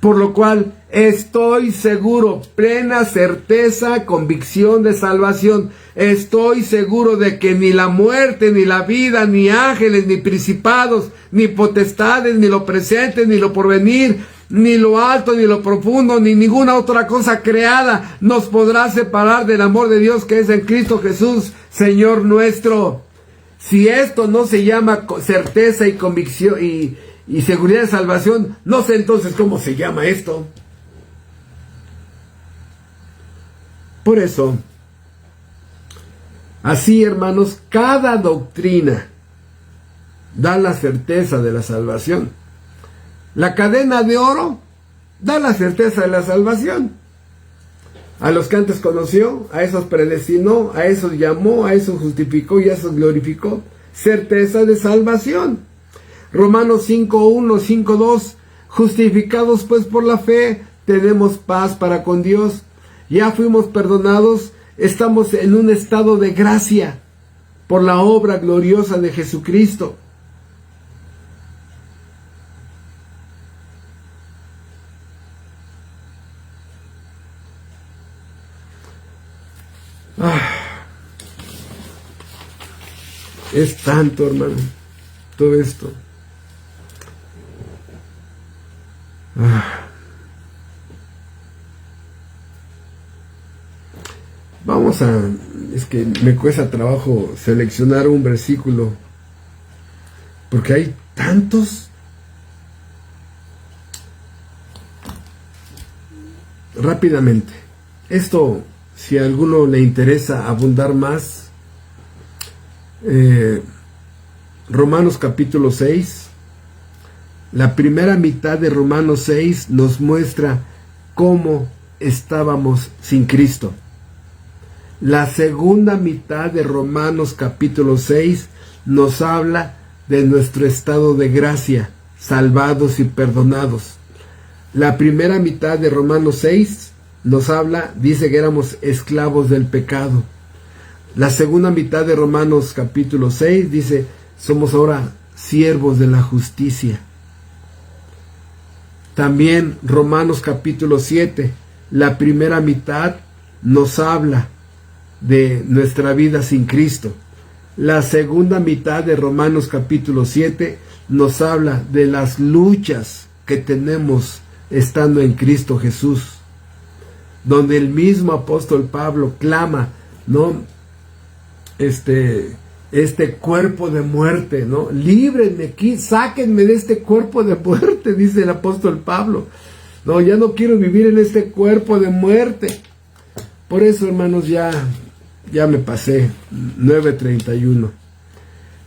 Speaker 1: Por lo cual, estoy seguro, plena certeza, convicción de salvación. Estoy seguro de que ni la muerte, ni la vida, ni ángeles, ni principados, ni potestades, ni lo presente, ni lo porvenir, ni lo alto, ni lo profundo, ni ninguna otra cosa creada nos podrá separar del amor de Dios que es en Cristo Jesús, Señor nuestro. Si esto no se llama certeza y convicción y seguridad de salvación, no sé entonces cómo se llama esto. Por eso, así hermanos, cada doctrina da la certeza de la salvación. La cadena de oro da la certeza de la salvación. A los que antes conoció, a esos predestinó, a esos llamó, a esos justificó y a esos glorificó. Certeza de salvación. Romanos 5:1, 5:2. Justificados pues por la fe, tenemos paz para con Dios. Ya fuimos perdonados, estamos en un estado de gracia por la obra gloriosa de Jesucristo. Es tanto, hermano, todo esto. Vamos a... Es que me cuesta trabajo seleccionar un versículo, porque hay tantos. Rápidamente, esto, si a alguno le interesa abundar más, Romanos capítulo 6, la primera mitad de Romanos 6 nos muestra cómo estábamos sin Cristo. La segunda mitad de Romanos capítulo 6 nos habla de nuestro estado de gracia, salvados y perdonados. La primera mitad de Romanos 6 nos habla, dice que éramos esclavos del pecado. La segunda mitad de Romanos capítulo 6 dice, somos ahora siervos de la justicia. También Romanos capítulo 7, la primera mitad nos habla de nuestra vida sin Cristo. La segunda mitad de Romanos capítulo 7 nos habla de las luchas que tenemos estando en Cristo Jesús, donde el mismo apóstol Pablo clama, ¿no? Este cuerpo de muerte, ¿no? Líbrenme aquí, sáquenme de este cuerpo de muerte, dice el apóstol Pablo. No, ya no quiero vivir en este cuerpo de muerte. Por eso, hermanos, ya me pasé, 9:31.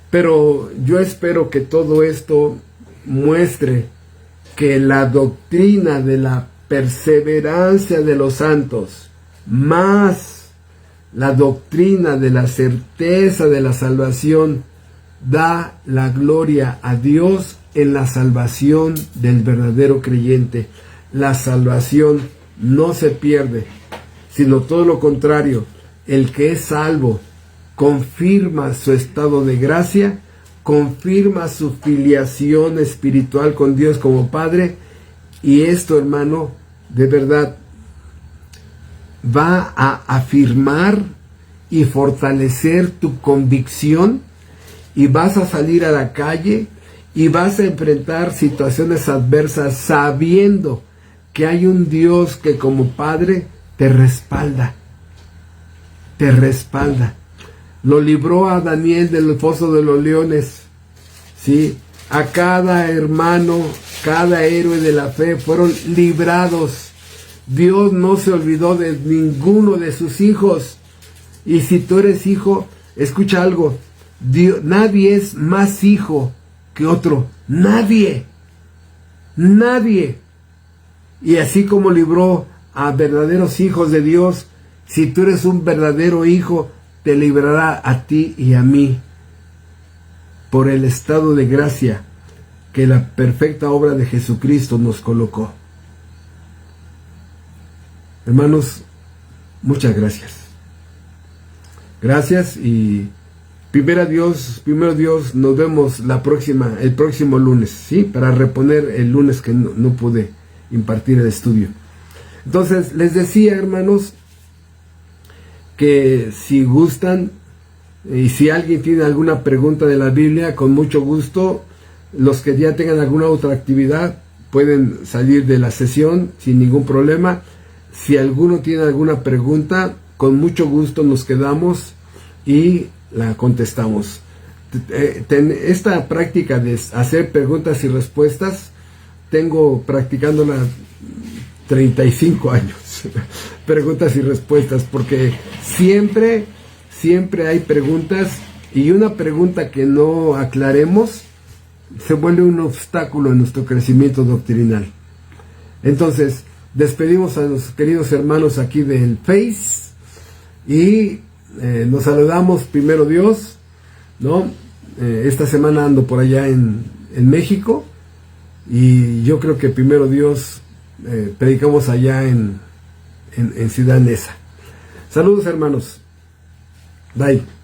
Speaker 1: Pero yo espero que todo esto muestre que la doctrina de la perseverancia de los santos, más la doctrina de la certeza de la salvación, da la gloria a Dios en la salvación del verdadero creyente. La salvación no se pierde, sino todo lo contrario. El que es salvo confirma su estado de gracia, confirma su filiación espiritual con Dios como Padre, y esto, hermano, de verdad va a afirmar y fortalecer tu convicción, y vas a salir a la calle y vas a enfrentar situaciones adversas sabiendo que hay un Dios que como Padre te respalda. Te respalda. Lo libró a Daniel del foso de los leones, ¿sí? A cada hermano, cada héroe de la fe fueron librados. Dios no se olvidó de ninguno de sus hijos. Y si tú eres hijo, escucha algo. Nadie es más hijo que otro. Nadie. Nadie. Y así como libró a verdaderos hijos de Dios, si tú eres un verdadero hijo, te librará a ti y a mí por el estado de gracia que la perfecta obra de Jesucristo nos colocó. Hermanos, muchas gracias. Gracias, y primero Dios, nos vemos el próximo lunes, ¿sí? Para reponer el lunes que no pude impartir el estudio. Entonces, les decía, hermanos, que si gustan, y si alguien tiene alguna pregunta de la Biblia, con mucho gusto, los que ya tengan alguna otra actividad, pueden salir de la sesión sin ningún problema. Si alguno tiene alguna pregunta, con mucho gusto nos quedamos y la contestamos. Esta práctica de hacer preguntas y respuestas, tengo practicándola 35 años. Preguntas y respuestas, porque siempre hay preguntas, y una pregunta que no aclaremos se vuelve un obstáculo en nuestro crecimiento doctrinal. Entonces, despedimos a los queridos hermanos aquí del Face, y nos saludamos, primero Dios, ¿no? Esta semana ando por allá en México, y yo creo que primero Dios predicamos allá en Ciudad Neza. Saludos, hermanos. Bye.